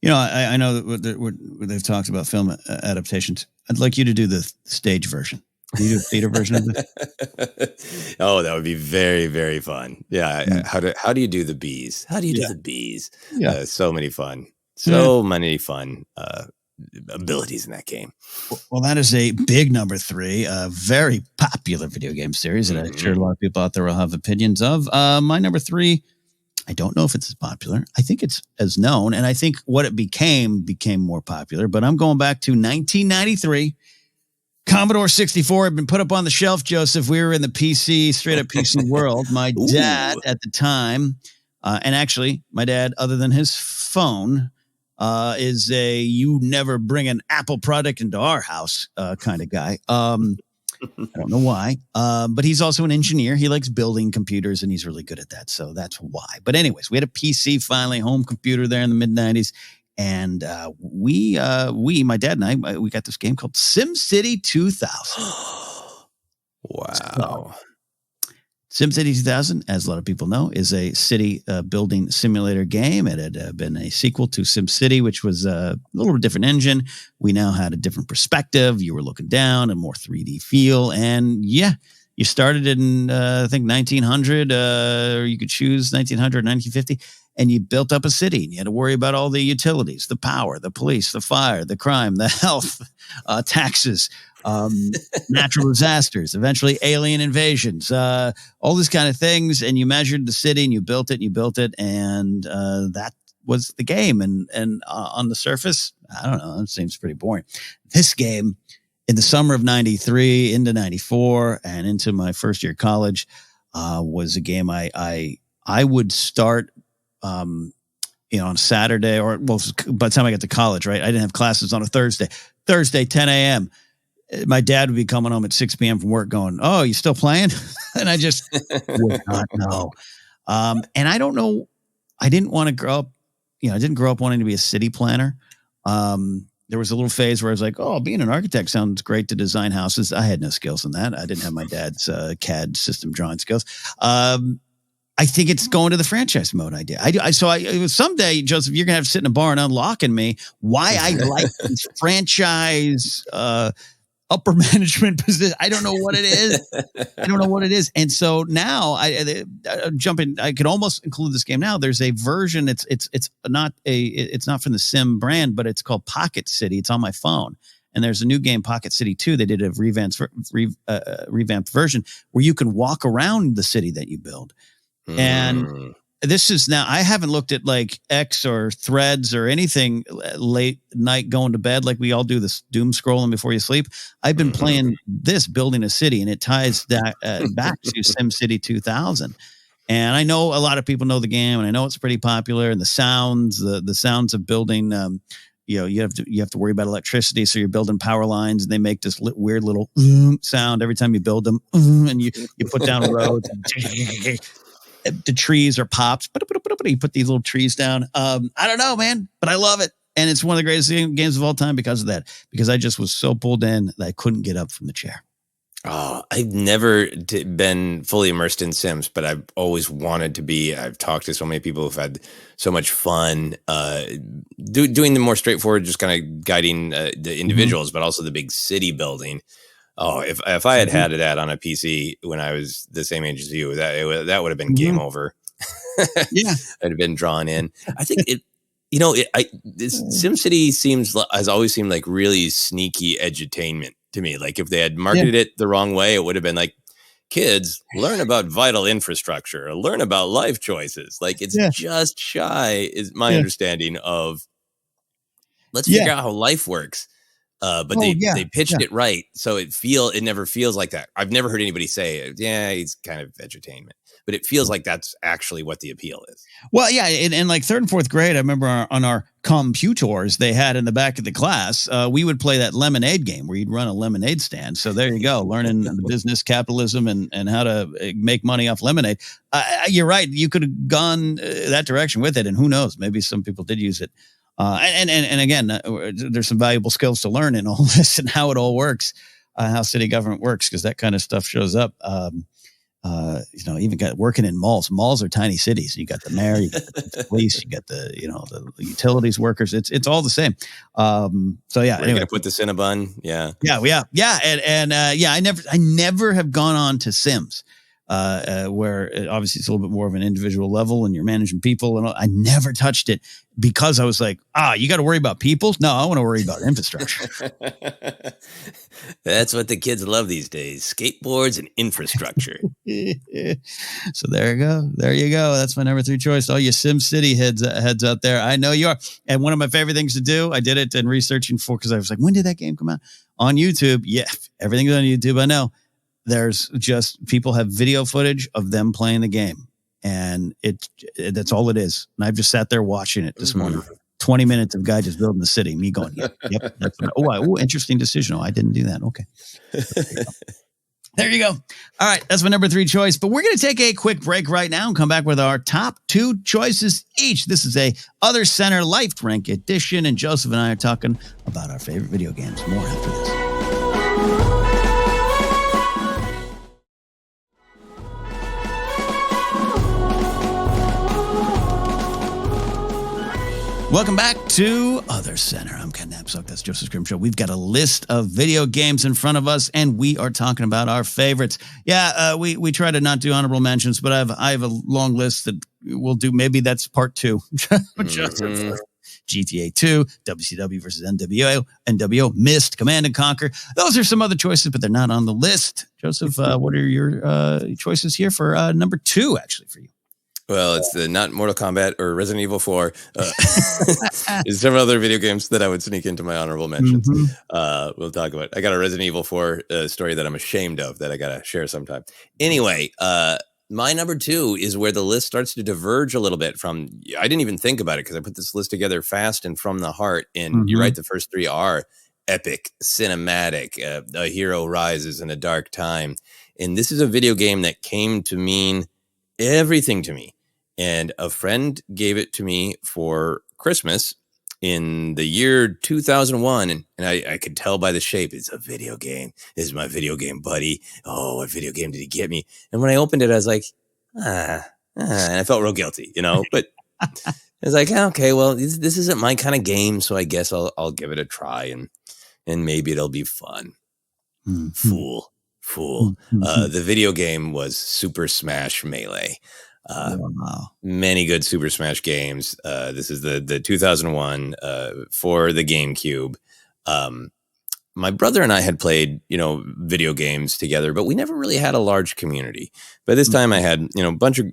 I know that what they've talked about film adaptations. I'd like you to do the stage version. Can you do a theater version of this? Oh, that would be very, very fun. Yeah. How do you do the bees? How do you do the bees? Yeah. So many fun abilities in that game. Well, that is a big number 3, a very popular video game series that I'm sure a lot of people out there will have opinions of. My number 3, I don't know if it's as popular. I think it's as known, and I think what it became more popular, but I'm going back to 1993. Commodore 64 had been put up on the shelf, Joseph. We were in the straight up PC world. My dad at the time, and actually my dad, other than his phone, is a you never bring an Apple product into our house kind of guy. I don't know why, but he's also an engineer. He likes building computers, and he's really good at that. So that's why. But anyways, we had a PC finally, home computer there in the mid-90s. And my dad and I, we got this game called SimCity 2000. Wow. SimCity 2000, as a lot of people know, is a city building simulator game. It had been a sequel to SimCity, which was a little bit different engine. We now had a different perspective. You were looking down, a more 3D feel. And you started in, I think, 1900, or you could choose 1900, 1950. And you built up a city, and you had to worry about all the utilities, the power, the police, the fire, the crime, the health, taxes, natural disasters, eventually alien invasions, all these kind of things. And you measured the city, and you built it, and that was the game. And on the surface, I don't know, it seems pretty boring. This game in the summer of 93 into 94 and into my first year of college, was a game I would start, on Saturday, or by the time I got to college, right? I didn't have classes on a Thursday, 10 a.m. My dad would be coming home at 6 p.m. from work going, "Oh, you still playing?" And I just would not know. And I don't know. I didn't want to grow up. I didn't grow up wanting to be a city planner. There was a little phase where I was like, "Oh, being an architect sounds great to design houses." I had no skills in that. I didn't have my dad's CAD system drawing skills. I think it's going to the franchise mode idea. It was someday, Joseph, you're going to have to sit in a bar and unlocking me why I like these franchise upper management position. I don't know what it is. And so now I jump in. I could almost include this game now. There's a version. It's not from the Sim brand, but it's called Pocket City. It's on my phone. And there's a new game, Pocket City 2. They did a revamped version where you can walk around the city that you build. And this is now, I haven't looked at like X or Threads or anything late night going to bed like we all do, this doom scrolling before you sleep. I've been playing this, building a city, and it ties that back to SimCity 2000. And I know a lot of people know the game, and I know it's pretty popular. And the sounds of building, you have to worry about electricity, so you're building power lines, and they make this weird little sound every time you build them, and you put down roads. The trees are pops, but you put these little trees down. I don't know, man, but I love it. And it's one of the greatest games of all time because of that, because I just was so pulled in that I couldn't get up from the chair. Oh, I've never been fully immersed in Sims, but I've always wanted to be. I've talked to so many people who've had so much fun doing the more straightforward, just kind of guiding the individuals, but also the big city building. Oh, if I had that on a PC when I was the same age as you, that would have been game over. Yeah, I'd have been drawn in. I think this SimCity has always seemed like really sneaky edutainment to me. Like if they had marketed it the wrong way, it would have been like, kids, learn about vital infrastructure, or learn about life choices. Like it's just shy, is my understanding of. Let's figure out how life works. But they pitched it right, so it never feels like that. I've never heard anybody say, it's kind of edutainment, but it feels like that's actually what the appeal is. Well, yeah, in like third and fourth grade, I remember on our computers they had in the back of the class, we would play that lemonade game where you'd run a lemonade stand. So there you go, learning the business, capitalism, and how to make money off lemonade. You're right, you could have gone that direction with it, and who knows, maybe some people did use it. And again, there's some valuable skills to learn in all this and how it all works, how city government works, because that kind of stuff shows up. Even got working in malls. Malls are tiny cities. You got the mayor, you got the police, you got the utilities workers. It's all the same. We're gonna put this in a bun. Yeah. I never have gone on to Sims. Where obviously it's a little bit more of an individual level and you're managing people, and I never touched it because I was like, you got to worry about people. No, I want to worry about infrastructure. That's what the kids love these days: skateboards and infrastructure. So there you go. That's my number 3 choice. All you SimCity heads out there, I know you are. And one of my favorite things to do, I did it in researching for, because I was like, when did that game come out? On YouTube. Yeah, everything's on YouTube. I know. There's just people have video footage of them playing the game, and that's all it is. And I've just sat there watching it this morning. 20 minutes of guy just building the city. Me going, yep. That's interesting decision. Oh, I didn't do that. Okay. There you go. All right. That's my number 3 choice, but we're going to take a quick break right now and come back with our top 2 choices each. This is a OtherCenter Life Rank edition, and Joseph and I are talking about our favorite video games. More after this. Welcome back to OtherCenter. I'm Ken Napzok. That's Joseph Scrimshaw. We've got a list of video games in front of us, and we are talking about our favorites. Yeah, we try to not do honorable mentions, but I have a long list that we'll do. Maybe that's part 2. GTA 2, WCW versus NWO, Myst, Command & Conquer. Those are some other choices, but they're not on the list. Joseph, what are your choices here for number 2, actually, for you? Well, it's not Mortal Kombat or Resident Evil 4. There's several other video games that I would sneak into my honorable mentions. We'll talk about. I got a Resident Evil 4 story that I'm ashamed of that I got to share sometime. Anyway, my number 2 is where the list starts to diverge a little bit from. I didn't even think about it because I put this list together fast and from the heart. And you're right, the first 3 are epic, cinematic, a hero rises in a dark time. And this is a video game that came to mean everything to me. And a friend gave it to me for Christmas in the year 2001. And I could tell by the shape, it's a video game. This is my video game buddy. Oh, what video game did he get me? And when I opened it, I was like, and I felt real guilty, but I was like, okay, well, this isn't my kind of game. So I guess I'll give it a try and maybe it'll be fun. Fool. The video game was Super Smash Melee. Many good Super Smash games. This is the 2001 for the GameCube. My brother and I had played, video games together, but we never really had a large community. By this time I had, a bunch of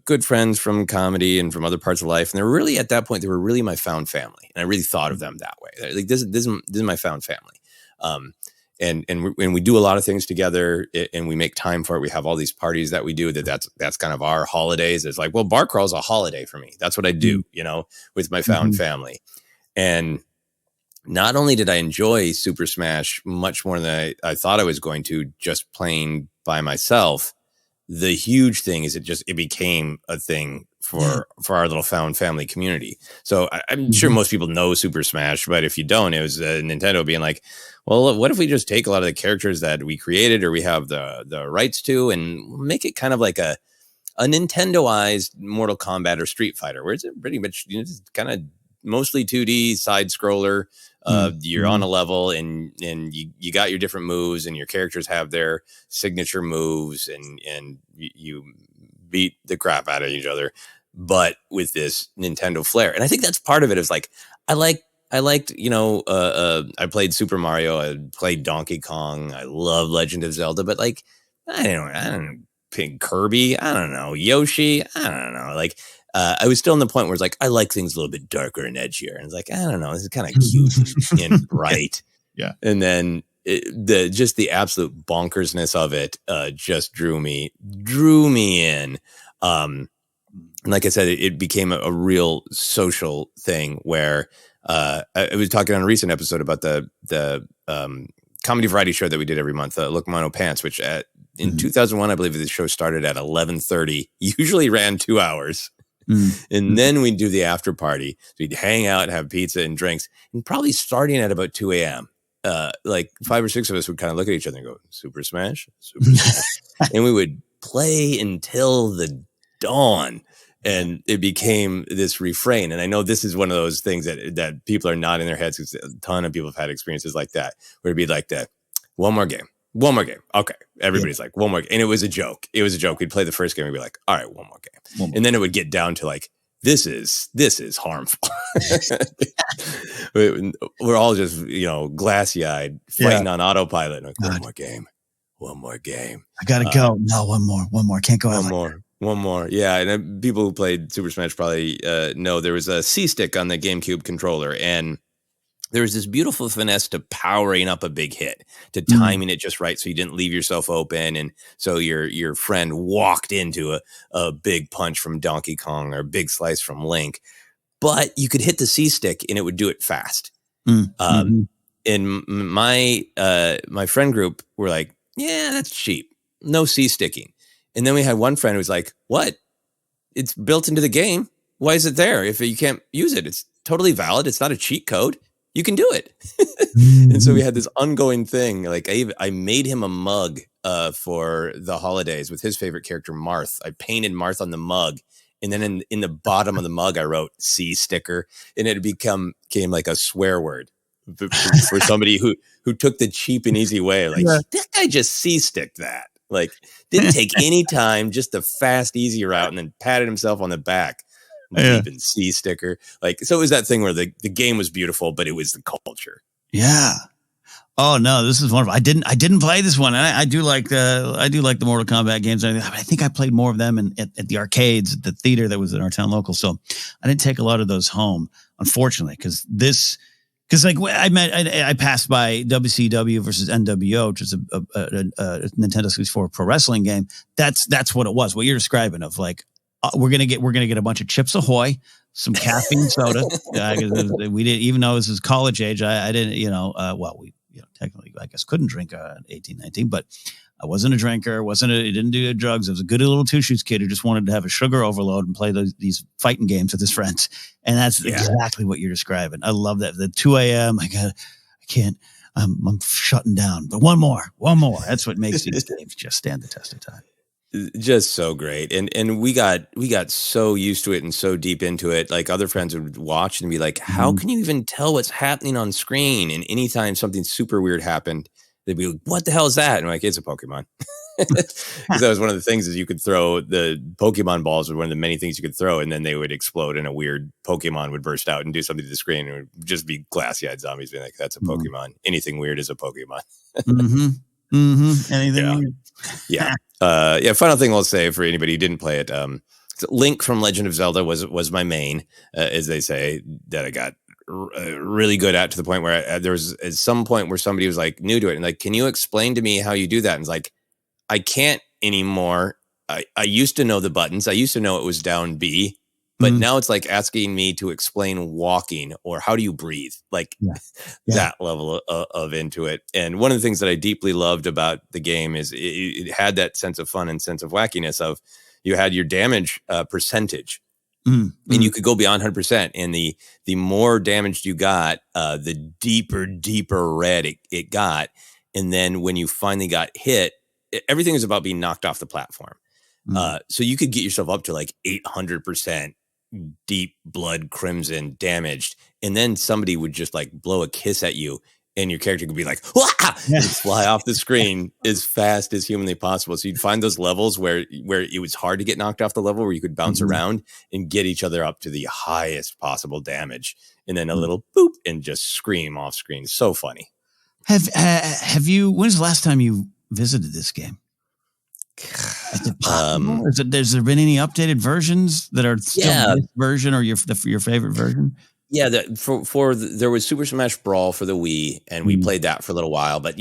good friends from comedy and from other parts of life. And they were really, at that point, they were really my found family. And I really thought of them that way. Like this is my found family. And we do a lot of things together and we make time for it. We have all these parties that we do that's kind of our holidays. It's like, well, bar crawl is a holiday for me. That's what I do, with my found family. And not only did I enjoy Super Smash much more than I thought I was going to just playing by myself, the huge thing is it became a thing for our little found family community. So I'm sure most people know Super Smash, but if you don't, it was Nintendo being like, well, what if we just take a lot of the characters that we created or we have the rights to and make it kind of like a Nintendo-ized Mortal Kombat or Street Fighter, where it's pretty much kind of mostly 2D side scroller. You're on a level and you got your different moves and your characters have their signature moves and you beat the crap out of each other, but with this Nintendo flair. And I think that's part of it is like, I liked, I played Super Mario, I played Donkey Kong, I love Legend of Zelda, but like, I don't know, Pig Kirby, I don't know, Yoshi, I don't know, like, I was still in the point where it's like, I like things a little bit darker and edgier. And it's like, I don't know, this is kind of cute and bright. Yeah. And then the absolute bonkersness of it just drew me in. And like I said, it became a real social thing where I was talking on a recent episode about the comedy variety show that we did every month, Look Mono Pants, which in 2001, I believe the show started at 11:30, usually ran 2 hours. And then we'd do the after party. So we'd hang out, have pizza and drinks, and probably starting at about 2 a.m. Like 5 or 6 of us would kind of look at each other and go, Super Smash, Super Smash. And we would play until the dawn. And it became this refrain. And I know this is one of those things that people are nodding their heads because a ton of people have had experiences like that, where it'd be like that, one more game. Okay. Everybody's like, one more game. And it was a joke. We'd play the first game and be like, all right, one more game. And then it would get down to like, this is harmful. We're all just, glassy eyed fighting on autopilot. Like, one more game. I got to go. No, one more. Can't go out. One more. Yeah. And people who played Super Smash probably know there was a C-stick on the GameCube controller. And there was this beautiful finesse to powering up a big hit, to timing it just right so you didn't leave yourself open. And so your friend walked into a big punch from Donkey Kong or a big slice from Link. But you could hit the C-stick and it would do it fast. And my friend group were like, yeah, that's cheap. No C-sticking. And then we had one friend who was like, what? It's built into the game. Why is it there if you can't use it? It's totally valid. It's not a cheat code. You can do it. And so we had this ongoing thing. Like I made him a mug for the holidays with his favorite character, Marth. I painted Marth on the mug. And then in the bottom of the mug, I wrote C sticker, and it became like a swear word for somebody who took the cheap and easy way. Like, this guy just C-sticked that. Like, didn't take any time, just the fast, easy route, and then patted himself on the back. Even C sticker. Like, so it was that thing where the game was beautiful, but it was the culture. Yeah. Oh no, this is wonderful. I didn't play this one. I do like the Mortal Kombat games. I think I played more of them at the arcades at the theater that was in our town local. So I didn't take a lot of those home, unfortunately, because like I passed by WCW versus NWO, which is a Nintendo 64 pro wrestling game. That's what it was. What you're describing of like we're gonna get a bunch of Chips Ahoy, some caffeine soda. We didn't, even though this is college age. I didn't, we technically, I guess, couldn't drink 18, 19, but I wasn't a drinker. Didn't do drugs. I was a good little two shoes kid who just wanted to have a sugar overload and play these fighting games with his friends. And that's exactly what you're describing. I love that. The 2 a.m. I can't. I'm shutting down. But one more. That's what makes these games just stand the test of time. Just so great. And we got so used to it and so deep into it. Like other friends would watch and be like, how can you even tell what's happening on screen? And anytime something super weird happened, they'd be like, what the hell is that? And I'm like, it's a Pokemon. Because that was one of the things is you could throw the Pokemon balls were one of the many things you could throw. And then they would explode and a weird Pokemon would burst out and do something to the screen. And it would just be glassy-eyed zombies being like, that's a Pokemon. Anything weird is a Pokemon. Anything weird? Yeah. Final thing I'll say for anybody who didn't play it, Link from Legend of Zelda was my main, as they say, that I got really good at, to the point where there was at some point where somebody was like new to it and like, can you explain to me how you do that? And it's like, I can't anymore. I used to know the buttons. I used to know it was down B, but now it's like asking me to explain walking or how do you breathe? Like that level of into it. And one of the things that I deeply loved about the game is it had that sense of fun and sense of wackiness of you had your damage percentage. And you could go beyond 100%. And the more damage you got, the deeper red it got. And then when you finally got hit, everything is about being knocked off the platform. So you could get yourself up to like 800% deep blood crimson damaged. And then somebody would just like blow a kiss at you and your character could be like, wah! And fly off the screen as fast as humanly possible. So you'd find those levels where it was hard to get knocked off the level, where you could bounce around and get each other up to the highest possible damage. And then a little boop and just scream off screen. So funny. Have you, when's the last time you visited this game? Is it possible? Has there been any updated versions that are still this version or your favorite version? Yeah, there was Super Smash Brawl for the Wii, and we played that for a little while. But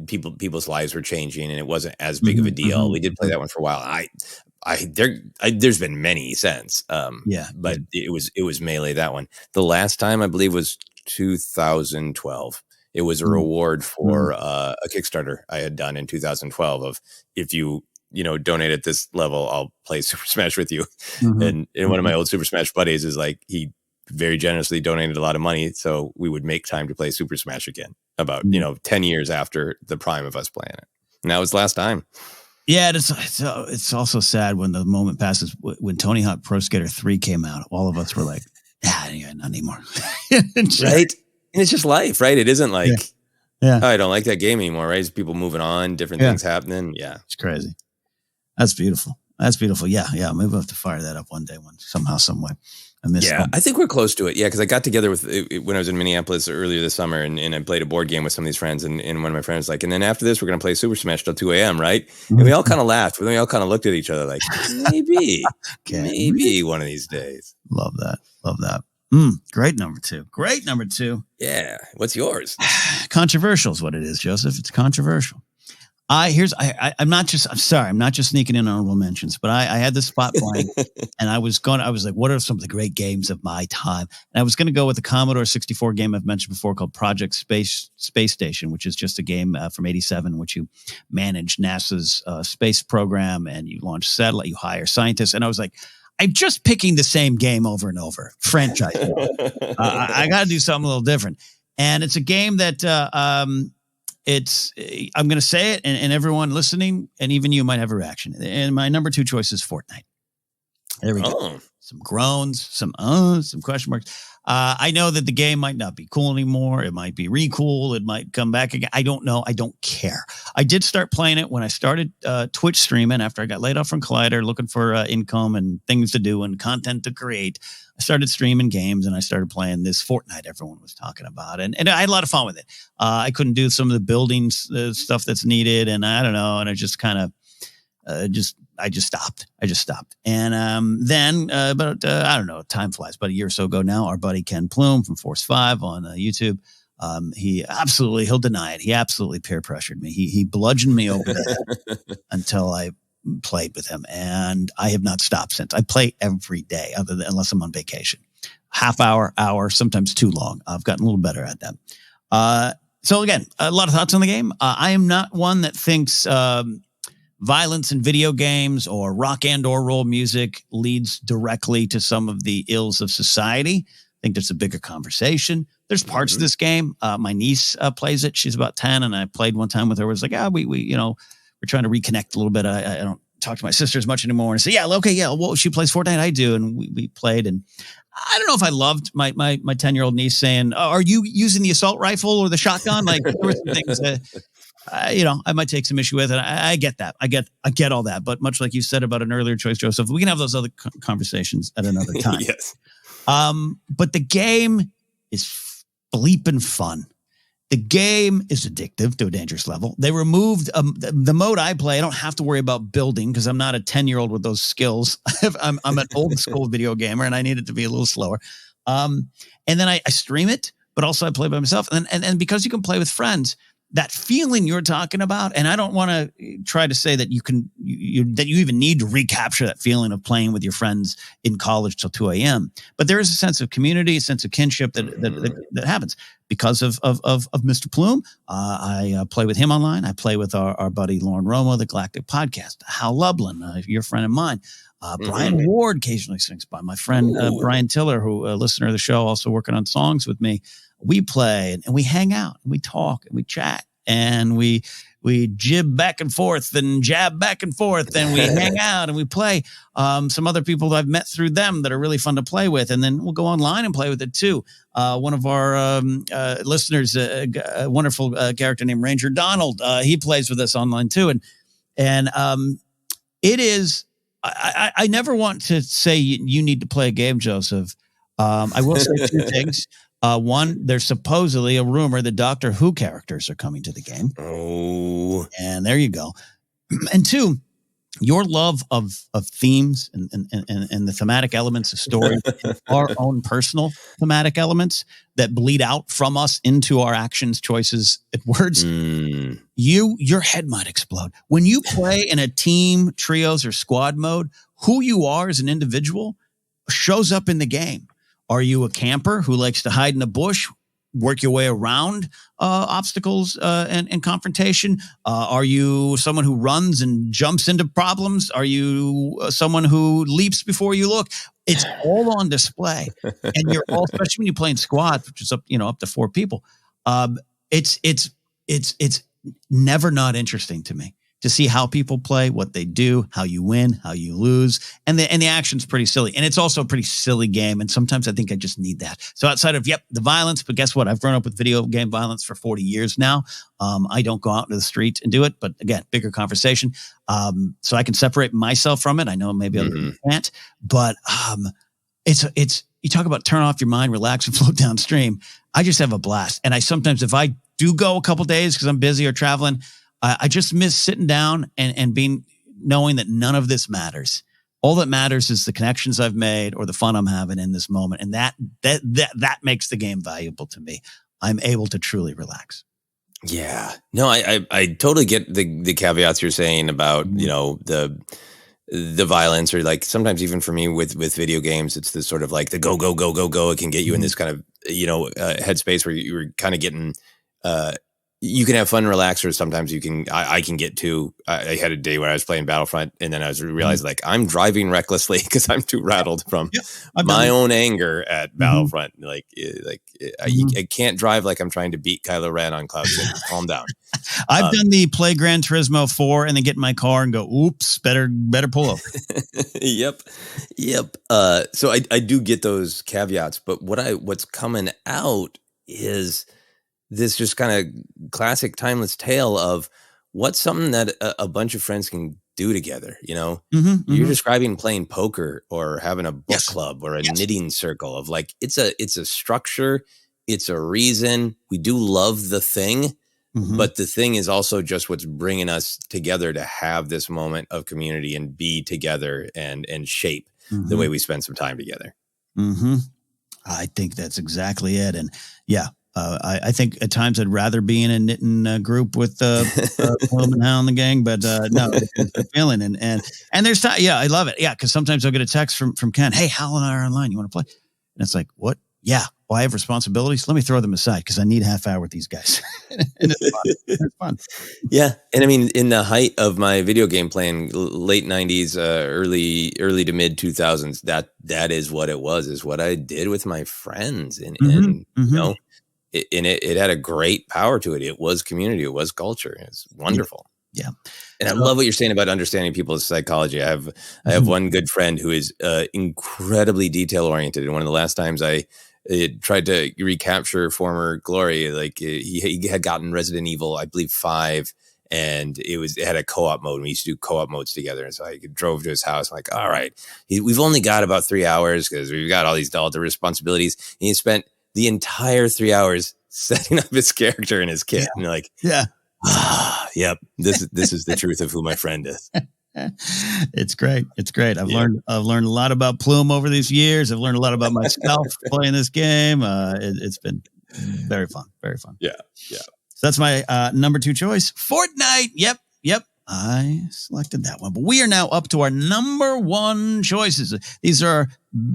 people's lives were changing, and it wasn't as big of a deal. We did play that one for a while. There's been many since. But it was Melee, that one. The last time I believe was 2012. It was a reward for a Kickstarter I had done in 2012 of, if you donate at this level, I'll play Super Smash with you. And one of my old Super Smash buddies is like, he very generously donated a lot of money so we would make time to play Super Smash again about 10 years after the prime of us playing it. And that was last time. Yeah, it's also sad when the moment passes. When Tony Hawk Pro Skater 3 came out, all of us were like, not anymore. Right? And it's just life, right? It isn't like, I don't like that game anymore, right? It's people moving on, different things happening. Yeah. It's crazy. That's beautiful. Yeah. Maybe we'll have to fire that up one day, somehow, some way. I think we're close to it. Yeah, because I got together when I was in Minneapolis earlier this summer, and I played a board game with some of these friends, and one of my friends was like, and then after this, we're going to play Super Smash till 2 a.m., right? And we all kind of laughed, but then we all kind of looked at each other like, maybe one of these days. Love that. Great number two. Yeah. What's yours? Controversial is what it is, Joseph. It's controversial. I'm not just sneaking in honorable mentions, but I had this spot blank and I was like, what are some of the great games of my time? And I was going to go with the Commodore 64 game I've mentioned before called Project Space Station, which is just a game from 87, in which you manage NASA's space program and you launch satellite, you hire scientists. And I was like, I'm just picking the same game over and over, franchise. I got to do something a little different. And it's a game that, I'm going to say it, and everyone listening, and even you might have a reaction. And my number 2 choice is Fortnite. There we go. some groans, some question marks. I know that the game might not be cool anymore. It might be re-cool. It might come back again. I don't know. I don't care. I did start playing it when I started Twitch streaming after I got laid off from Collider, looking for income and things to do and content to create. I started streaming games and I started playing this Fortnite everyone was talking about. And I had a lot of fun with it. I couldn't do some of the buildings stuff that's needed. And I don't know. And I just kind of I just stopped. And then about, I don't know, time flies, about a year or so ago now, our buddy Ken Plume from Force 5 on YouTube, he'll deny it. He absolutely peer pressured me. He bludgeoned me over the head until I played with him. And I have not stopped since. I play every day unless I'm on vacation. Half hour, sometimes too long. I've gotten a little better at that. So again, a lot of thoughts on the game. I am not one that thinks, violence in video games or rock and or roll music leads directly to some of the ills of society. I think there's a bigger conversation. There's parts of this game. My niece plays it. She's about 10, and I played one time with her. It was like, we're trying to reconnect a little bit. I don't talk to my sister as much anymore. And say, well, she plays Fortnite. I do, and we played. And I don't know if I loved my 10-year-old niece saying, "Are you using the assault rifle or the shotgun?" Like there were some things that. I might take some issue with it. I get that. I get all that. But much like you said about an earlier choice, Joseph, we can have those other conversations at another time. Yes. But the game is bleeping fun. The game is addictive to a dangerous level. They removed the mode I play. I don't have to worry about building because I'm not a 10-year-old with those skills. I'm an old school video gamer, and I need it to be a little slower. And then I stream it, but also I play by myself. And because you can play with friends, that feeling you're talking about, and I don't want to try to say that you even need to recapture that feeling of playing with your friends in college till 2 a.m. But there is a sense of community, a sense of kinship that happens because of Mr. Plume. I play with him online. I play with our buddy Lauren Romo, the Galactic Podcast, Hal Lublin, your friend of mine. Brian Ward occasionally swings by. My friend Brian Tiller, who a listener of the show, also working on songs with me. We play and we hang out and we talk and we chat and we jib back and forth and jab back and forth and we hang out and we play. Some other people that I've met through them that are really fun to play with. And then we'll go online and play with it too. One of our listeners, a wonderful character named Ranger Donald, he plays with us online too. And it is, I never want to say you need to play a game, Joseph. I will say two things. One, there's supposedly a rumor that Doctor Who characters are coming to the game. Oh, and there you go. And two, your love of themes and the thematic elements of story, our own personal thematic elements that bleed out from us into our actions, choices, and words. Your head might explode when you play in a team, trios, or squad mode. Who you are as an individual shows up in the game. Are you a camper who likes to hide in a bush, work your way around obstacles and confrontation? Are you someone who runs and jumps into problems? Are you someone who leaps before you look? It's all on display, and you're all, especially when you play in squads, which is up to 4 people. It's never not interesting to me to see how people play, what they do, how you win, how you lose. And the action's pretty silly. And it's also a pretty silly game. And sometimes I think I just need that. So outside of, the violence, but guess what? I've grown up with video game violence for 40 years now. I don't go out into the street and do it. But again, bigger conversation. So I can separate myself from it. I know maybe other people can't. But it's you talk about turn off your mind, relax, and float downstream. I just have a blast. And I sometimes, if I do go a couple days because I'm busy or traveling, I just miss sitting down and knowing that none of this matters. All that matters is the connections I've made or the fun I'm having in this moment. And that makes the game valuable to me. I'm able to truly relax. Yeah. No, I totally get the caveats you're saying about, the violence, or like sometimes even for me with video games, it's this sort of like the go. It can get you in this kind of, headspace where you're kind of getting, you can have fun and relax, or sometimes I can get too, I had a day where I was playing Battlefront and then I was realized like I'm driving recklessly because I'm too rattled from my own anger at Battlefront. I can't drive like I'm trying to beat Kylo Ren on Cloud City. Calm down. I've done the play Gran Turismo 4 and then get in my car and go, oops, better pull over. Yep. So I do get those caveats, but what's coming out is this just kind of classic timeless tale of what's something that a bunch of friends can do together. You're describing playing poker or having a book club or a knitting circle of like, it's a structure. It's a reason. We do love the thing, but the thing is also just what's bringing us together to have this moment of community and be together and shape the way we spend some time together. I think that's exactly it. And I think at times I'd rather be in a knitting group with Plum and Hal and the gang, but no, it's a feeling. And there's time. Yeah, I love it. Yeah, because sometimes I'll get a text from Ken. Hey, Hal and I are online. You want to play? And it's like, what? Yeah. Well, I have responsibilities. Let me throw them aside because I need half hour with these guys. And it's fun. It's fun. Yeah. And I mean, in the height of my video game playing, late 90s, early to mid 2000s, that is what it was, is what I did with my friends. And it had a great power to it. It was community. It was culture. It's wonderful. Yeah. And I love what you're saying about understanding people's psychology. I have one good friend who is incredibly detail oriented. And one of the last times I tried to recapture former glory, like he had gotten Resident Evil, I believe 5, and it had a co-op mode. We used to do co-op modes together. And so I drove to his house. I'm like, all right, we've only got about 3 hours because we've got all these adult responsibilities. And he spent the entire 3 hours setting up his character and his kit. And you're like, yep, this is the truth of who my friend is. It's great. It's great. I've learned a lot about Plume over these years. I've learned a lot about myself playing this game. It's been very fun. Very fun. Yeah. So that's my number 2 choice. Fortnite. Yep. I selected that one. But we are now up to our number 1 choices. These are our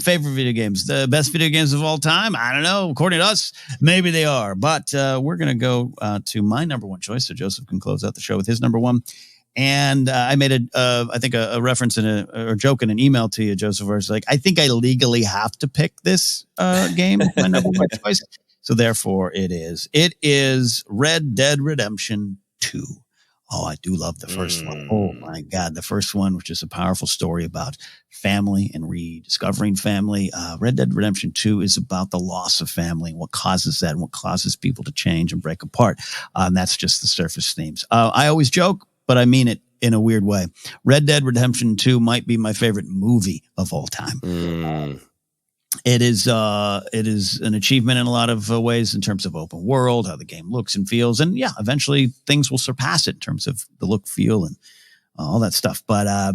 favorite video games. The best video games of all time? I don't know. According to us, maybe they are. But we're going to go to my number 1 choice, so Joseph can close out the show with his number 1. And I made I think a reference or joke in an email to you, Joseph, where it's like, I think I legally have to pick this game as my number 1 choice. So therefore it is. It is Red Dead Redemption 2. Oh, I do love the first one. Oh my God. The first one, which is a powerful story about family and rediscovering family. Red Dead Redemption 2 is about the loss of family and what causes that and what causes people to change and break apart. And that's just the surface themes. I always joke, but I mean it in a weird way. Red Dead Redemption 2 might be my favorite movie of all time. It is an achievement in a lot of ways in terms of open world, how the game looks and feels. And eventually things will surpass it in terms of the look, feel, and all that stuff. But I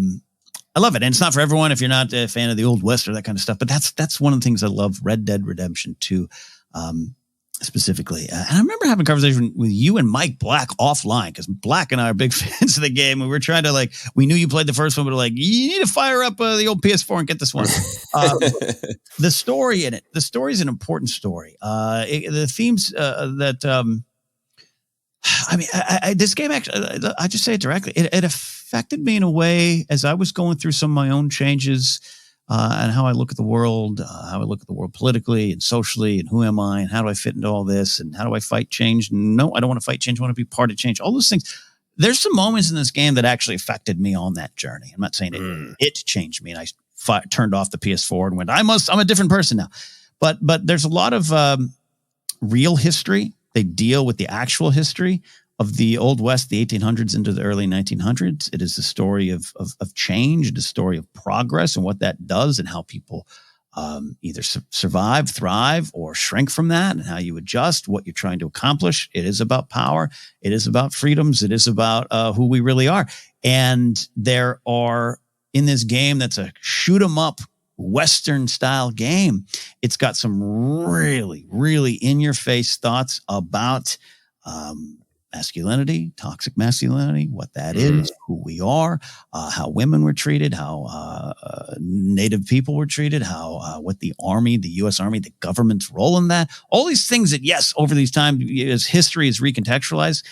love it. And it's not for everyone if you're not a fan of the Old West or that kind of stuff. But that's one of the things I love Red Dead Redemption 2 specifically. And I remember having a conversation with you and Mike Black offline, because Black and I are big fans of the game. And we were trying to we knew you played the first one, but you need to fire up the old PS4 and get this one. The story in it, the story is an important story. The themes this game actually, I just say it directly. It affected me in a way as I was going through some of my own changes. And how I look at the world, politically and socially, and who am I, and how do I fit into all this, and how do I fight change? No, I don't want to fight change. I want to be part of change. All those things. There's some moments in this game that actually affected me on that journey. I'm not saying it changed me, and I turned off the PS4 and went, I'm a different person now. But there's a lot of real history. They deal with the actual history of the Old West, the 1800s into the early 1900s. It is a story of change, it is a story of progress and what that does and how people either survive, thrive, or shrink from that, and how you adjust what you're trying to accomplish. It is about power. It is about freedoms. It is about who we really are. And there are, in this game that's a shoot 'em up Western style game, it's got some really, really in your face thoughts about masculinity, toxic masculinity, what that is, who we are, how women were treated, how Native people were treated, how what the Army, the U.S. Army, the government's role in that. All these things that, yes, over these times, as history is recontextualized,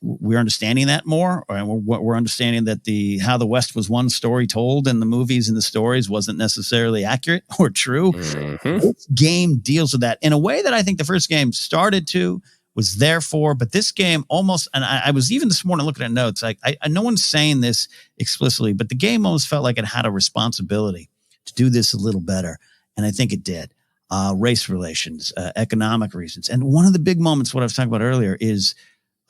we're understanding that more, and we're understanding that how the West was one story told, and the movies and the stories wasn't necessarily accurate or true. This game deals with that in a way that I think the first game started to, was there for, but this game almost, and I was even this morning looking at notes, like no one's saying this explicitly, but the game almost felt like it had a responsibility to do this a little better, and I think it did. Race relations, economic reasons, and one of the big moments, what I was talking about earlier, is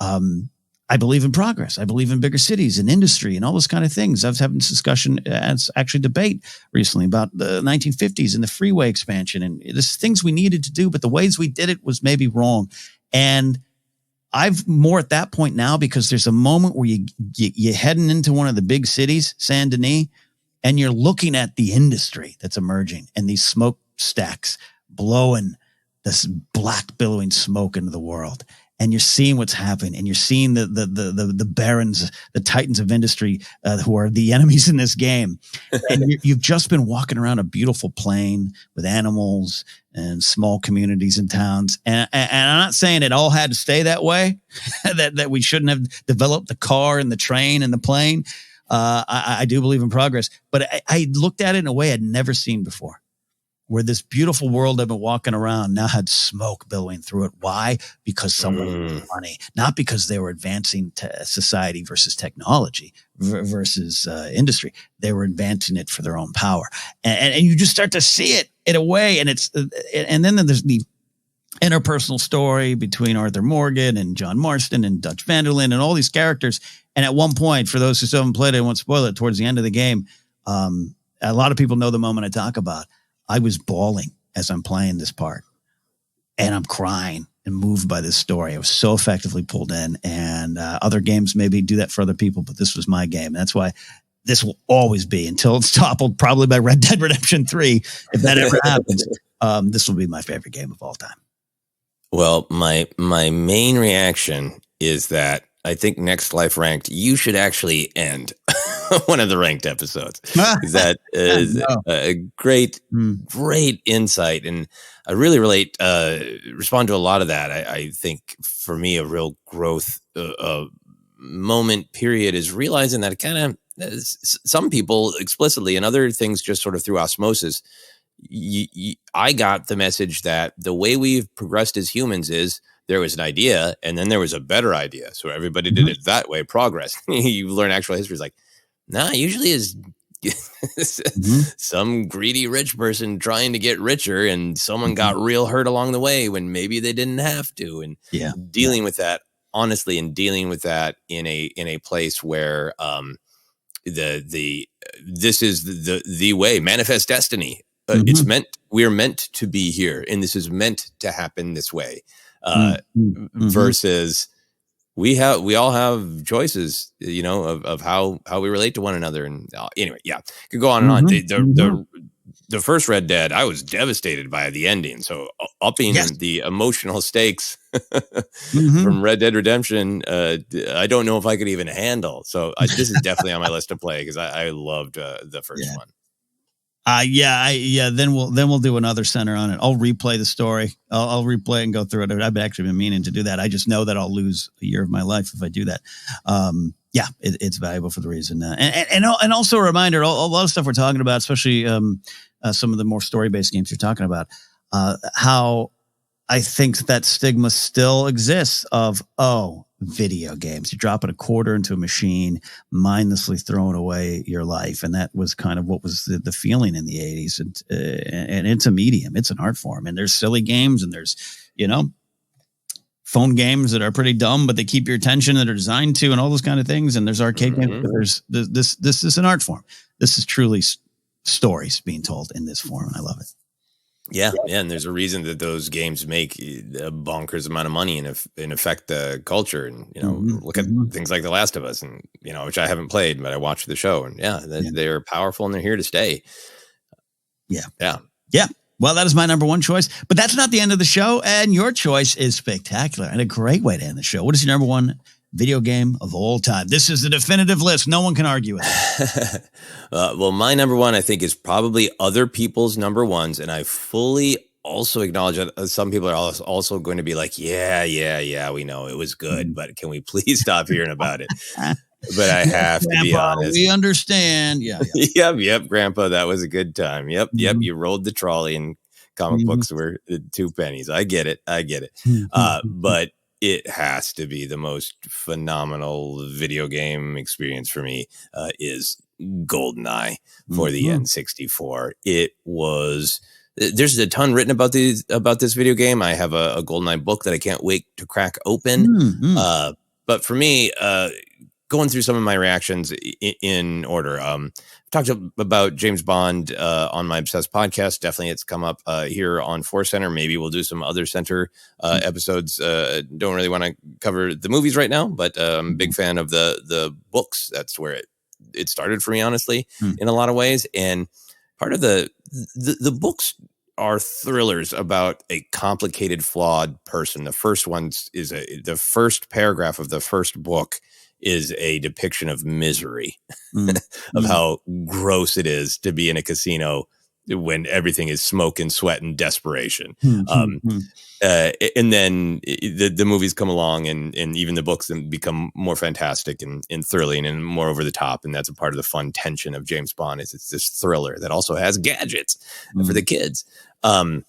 I believe in progress. I believe in bigger cities and industry and all those kind of things. I was having this discussion, actually debate recently about the 1950s and the freeway expansion. And there's things we needed to do, but the ways we did it was maybe wrong. And I've more at that point now, because there's a moment where you're heading into one of the big cities, Saint Denis, and you're looking at the industry that's emerging and these smokestacks blowing this black billowing smoke into the world. And you're seeing what's happening, and you're seeing the barons, the titans of industry, who are the enemies in this game. And you've just been walking around a beautiful plain with animals and small communities and towns. And I'm not saying it all had to stay that way, that we shouldn't have developed the car and the train and the plane. I do believe in progress, but I looked at it in a way I'd never seen before, where this beautiful world I've been walking around now had smoke billowing through it. Why? Because somebody had money, not because they were advancing society versus technology versus industry. They were advancing it for their own power. And you just start to see it in a way. And and then there's the interpersonal story between Arthur Morgan and John Marston and Dutch van der Linde and all these characters. And at one point, for those who still haven't played it, I won't spoil it, towards the end of the game, a lot of people know the moment I talk about. I was bawling as I'm playing this part, and I'm crying and moved by this story. I was so effectively pulled in, and other games maybe do that for other people, but this was my game. And that's why this will always be, until it's toppled probably by Red Dead Redemption 3. If that ever happens, this will be my favorite game of all time. Well, my main reaction is that I think Next Life Ranked, you should actually end one of the ranked episodes. That is a great insight. And I really respond to a lot of that. I think for me, a real growth moment period is realizing that kind of some people explicitly and other things just sort of through osmosis. I got the message that the way we've progressed as humans is there was an idea and then there was a better idea. So everybody did it that way, progress. You learn actual history is like, nah, usually is some greedy rich person trying to get richer and someone got real hurt along the way when maybe they didn't have to. And dealing with that honestly, and dealing with that in a place where this is the way, manifest destiny. We're meant to be here, and this is meant to happen this way. Versus we all have choices, of how we relate to one another. And anyway, could go on and on. The first Red Dead, I was devastated by the ending. So upping the emotional stakes from Red Dead Redemption, I don't know if I could even handle. So this is definitely on my list to play because I loved the first one. Then we'll do another center on it. I'll replay the story. I'll replay and go through it. I've actually been meaning to do that. I just know that I'll lose a year of my life if I do that. It's valuable for the reason. And also a reminder, a lot of stuff we're talking about, especially some of the more story-based games you're talking about, how I think that stigma still exists of, video games. You're dropping a quarter into a machine, mindlessly throwing away your life. And that was kind of what was the feeling in the 80s. And it's a medium. It's an art form. And there's silly games and there's, phone games that are pretty dumb, but they keep your attention, that are designed to, and all those kind of things. And there's arcade games. This is an art form. This is truly stories being told in this form. And I love it. Yeah, and there's a reason that those games make a bonkers amount of money and affect the culture. And look at things like The Last of Us, and which I haven't played, but I watched the show, and they're powerful and they're here to stay. Well, that is my number one choice, but that's not the end of the show. And your choice is spectacular and a great way to end the show. What is your number one video game of all time? This is the definitive list. No one can argue with it. Well, my number one, I think, is probably other people's number ones. And I fully also acknowledge that some people are also going to be like, yeah, we know it was good, but can we please stop hearing about it? But I have to be honest. We understand. Yeah. Yep, Grandpa, that was a good time. Yep. You rolled the trolley and comic books were 2 pennies. I get it. But it has to be the most phenomenal video game experience for me is GoldenEye for the N64. It was... There's a ton written about this video game. I have a GoldenEye book that I can't wait to crack open. But for me... going through some of my reactions in order. Talked about James Bond on my Obsessed podcast. Definitely it's come up here on ForceCenter. Maybe we'll do some OtherCenter episodes. Don't really want to cover the movies right now, but I'm a big fan of the books. That's where it started for me, honestly, in a lot of ways. And part of the books are thrillers about a complicated, flawed person. The first one is the first paragraph of the first book is a depiction of misery, of how gross it is to be in a casino when everything is smoke and sweat and desperation. And then the movies come along and even the books become more fantastic and thrilling and more over the top. And that's a part of the fun tension of James Bond is it's this thriller that also has gadgets for the kids. But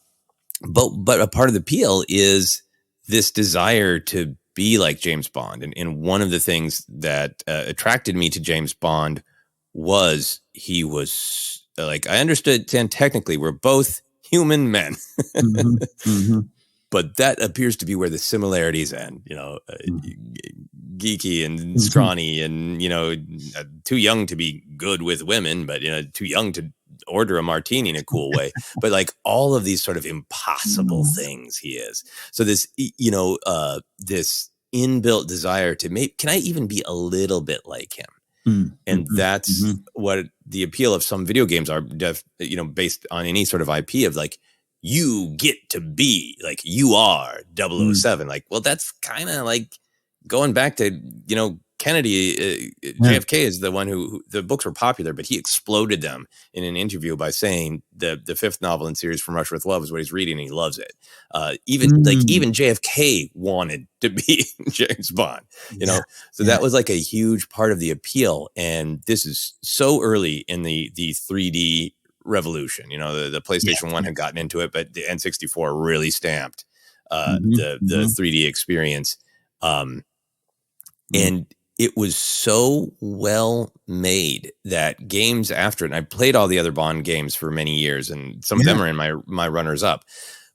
a part of the appeal is this desire to be like James Bond. And one of the things that attracted me to James Bond was he was like, I understood technically we're both human men, but that appears to be where the similarities end, geeky and scrawny and, too young to be good with women, but, too young to order a martini in a cool way, but like all of these sort of impossible things he is. So this, this inbuilt desire to can I even be a little bit like him? And that's what the appeal of some video games are, based on any sort of IP of like, you get to be like, you are 007. Like, well, that's kind of like going back to, Kennedy, JFK is the one who the books were popular, but he exploded them in an interview by saying the fifth novel in series From Russia with Love is what he's reading and he loves it. Even JFK wanted to be James Bond, so that was like a huge part of the appeal. And this is so early in the 3D revolution. The PlayStation 1 had gotten into it, but the N64 really stamped the 3D experience. And it was so well made that games after it, and I played all the other Bond games for many years, and some of them are in my runners up,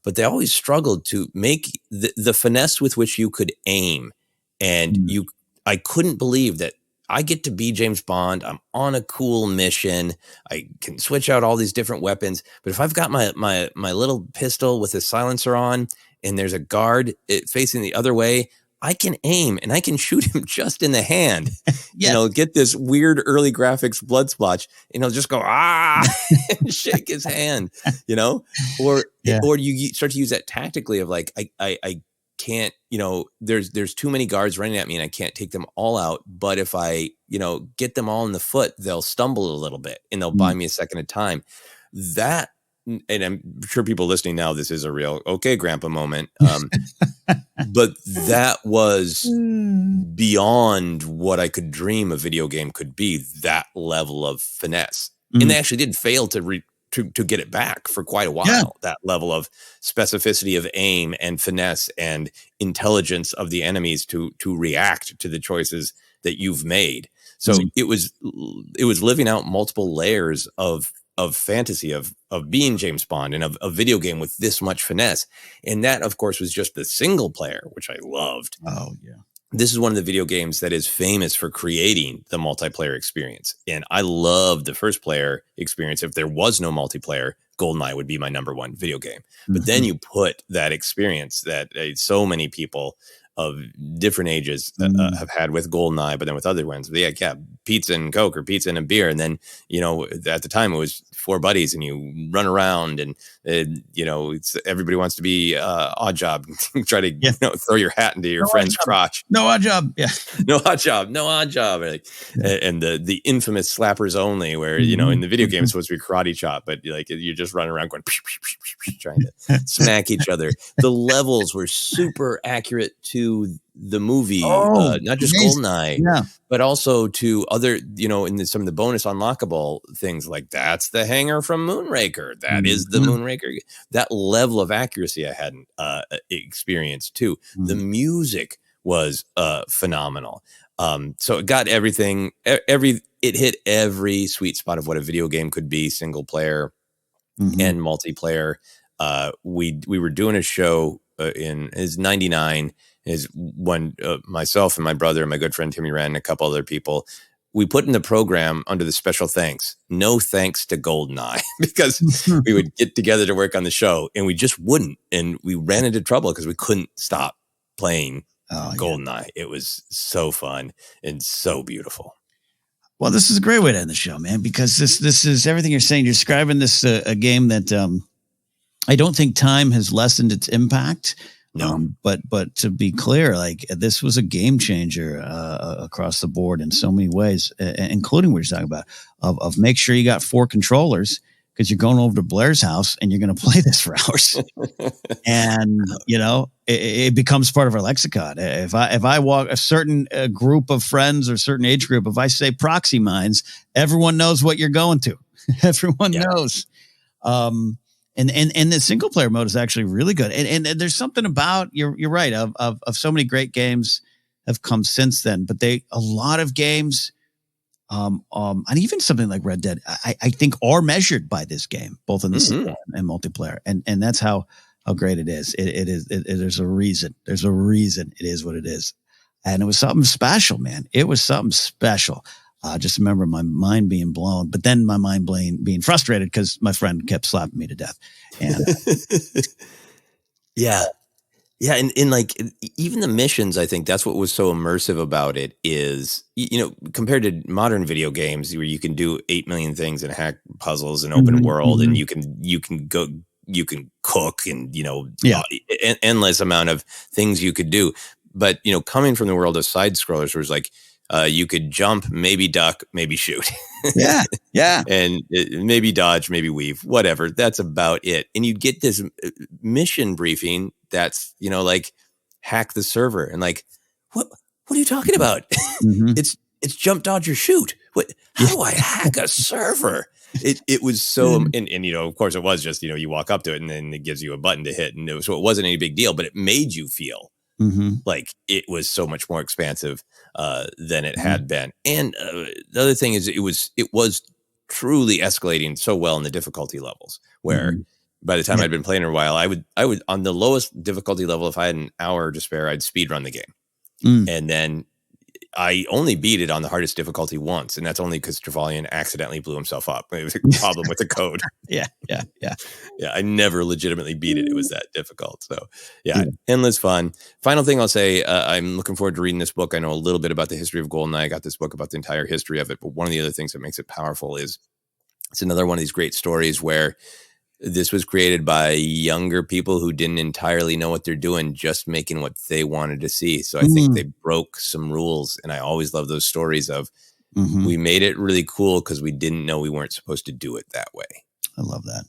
but they always struggled to make the finesse with which you could aim. And I couldn't believe that I get to be James Bond. I'm on a cool mission. I can switch out all these different weapons, but if I've got my little pistol with a silencer on and there's a guard facing the other way, I can aim and I can shoot him just in the hand, get this weird early graphics blood splotch, and he'll just go, and shake his hand, or you start to use that tactically of like, I can't, there's too many guards running at me and I can't take them all out. But if I, get them all in the foot, they'll stumble a little bit and they'll buy me a second of time. That, and I'm sure people listening now, this is a real, okay, Grandpa moment. But that was beyond what I could dream a video game could be, that level of finesse. And they actually did fail to get it back for quite a while, that level of specificity of aim and finesse and intelligence of the enemies to react to the choices that you've made. So it was living out multiple layers of fantasy of being James Bond and of a video game with this much finesse. And that, of course, was just the single player, which I loved. Oh, yeah. This is one of the video games that is famous for creating the multiplayer experience. And I loved the first player experience. If there was no multiplayer, GoldenEye would be my number one video game. But then you put that experience that so many people of different ages have had with GoldenEye, but then with other ones. But yeah, pizza and Coke or pizza and a beer. And then, at the time it was 4 buddies and you run around and, everybody wants to be Odd Job. Try to throw your hat into your friend's crotch. No Odd Job. Yeah. No Odd Job. No Odd Job. And the infamous slappers only where, in the video game it's supposed to be karate chop, but you just run around going, trying to smack each other. The levels were super accurate to the movie, not just GoldenEye, but also to other, in some of the bonus unlockable things, like that's the hangar from Moonraker. That is the Moonraker. That level of accuracy I hadn't experienced too. The music was phenomenal. So it got everything, it hit every sweet spot of what a video game could be, single player and multiplayer. We were doing a show in 99 is when myself and my brother and my good friend Timmy Rand and a couple other people, we put in the program under the special thanks, no thanks to GoldenEye, because we would get together to work on the show and we just wouldn't. And we ran into trouble because we couldn't stop playing GoldenEye. It was so fun and so beautiful. Well, this is a great way to end the show, man, because this is everything you're saying. You're describing this a game that I don't think time has lessened its impact. No, but to be clear, like this was a game changer across the board in so many ways, including what you're talking about of make sure you got 4 controllers because you're going over to Blair's house and you're going to play this for hours, and it becomes part of our lexicon. If I walk a certain group of friends or certain age group, if I say proxy mines, everyone knows what you're going to. Everyone knows. And the single player mode is actually really good. And there's something about you're right of so many great games have come since then, but a lot of games, and even something like Red Dead, I think are measured by this game, both in the single and multiplayer. And that's how great it is. There's a reason. There's a reason it is what it is. And it was something special, man. It was something special. Just remember my mind being blown, but then my mind being frustrated because my friend kept slapping me to death. And yeah. And like even the missions, I think that's what was so immersive about it is, compared to modern video games where you can do 8 million things and hack puzzles and open world, and you can cook and, endless amount of things you could do. But, coming from the world of side scrollers, where it's like, you could jump, maybe duck, maybe shoot. Yeah. And maybe dodge, maybe weave, whatever. That's about it. And you'd get this mission briefing that's, like hack the server. And like, what are you talking about? It's jump, dodge, or shoot. How do I hack a server? It was so, and of course it was just, you walk up to it and then it gives you a button to hit. And so it wasn't any big deal, but it made you feel like it was so much more expansive than it had been. And the other thing is it was truly escalating so well in the difficulty levels where by the time I'd been playing a while, I would on the lowest difficulty level, if I had an hour to spare, I'd speed run the game. And then I only beat it on the hardest difficulty once, and that's only because Trevelyan accidentally blew himself up. It was a problem with the code. Yeah. I never legitimately beat it. It was that difficult. So, endless fun. Final thing I'll say, I'm looking forward to reading this book. I know a little bit about the history of GoldenEye. I got this book about the entire history of it, but one of the other things that makes it powerful is it's another one of these great stories where this was created by younger people who didn't entirely know what they're doing, just making what they wanted to see. So I think they broke some rules. And I always love those stories of we made it really cool because we didn't know we weren't supposed to do it that way. I love that.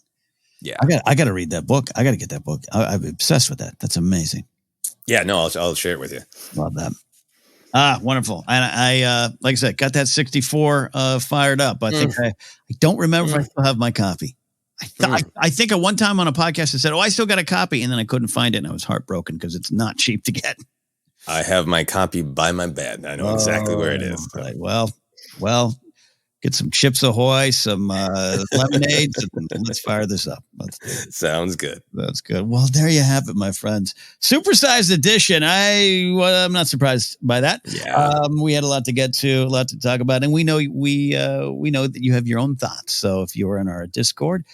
Yeah. I got to read that book. I got to get that book. I'm obsessed with that. That's amazing. Yeah, no, I'll share it with you. Love that. Wonderful. And I like I said, got that 64 fired up. I think I don't remember if I still have my copy. I think at one time on a podcast I said, I still got a copy. And then I couldn't find it. And I was heartbroken because it's not cheap to get. I have my copy by my bed. I know exactly where it is. Right. Well, get some Chips Ahoy, some lemonades, and let's fire this up. Sounds good. That's good. Well, there you have it, my friends. Supersized edition. I'm not surprised by that. Yeah. We had a lot to get to, a lot to talk about, and we know that you have your own thoughts. So if you're in our Discord,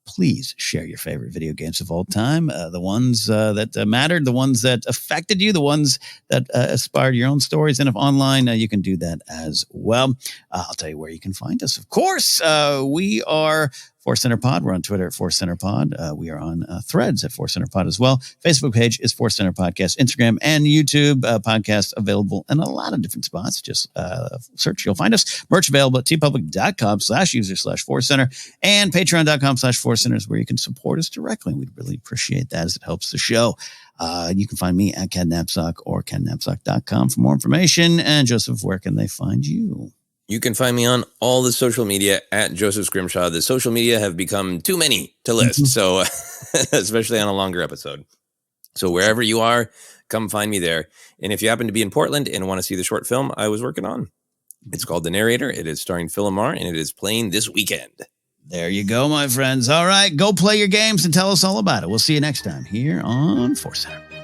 please share your favorite video games of all time, the ones that mattered, the ones that affected you, the ones that inspired your own stories. And if online, you can do that as well. I'll tell you where you can find us. Of course, we are ForceCenter Pod. We're on Twitter at ForceCenter Pod. We are on Threads at ForceCenter Pod as well. Facebook page is ForceCenter Podcast. Instagram and YouTube podcast available in a lot of different spots. Just search, you'll find us. Merch available at tpublic.com/user/ForceCenter and patreon.com/ForceCenter is where you can support us directly. We'd really appreciate that as it helps the show. You can find me at Ken Napzok or KenNapzok.com for more information. And Joseph, where can they find you? You can find me on all the social media at Joseph Scrimshaw. The social media have become too many to list, so especially on a longer episode. So wherever you are, come find me there. And if you happen to be in Portland and want to see the short film I was working on, it's called The Narrator. It is starring Phil Lamar, and it is playing this weekend. There you go, my friends. All right, go play your games and tell us all about it. We'll see you next time here on ForceCenter.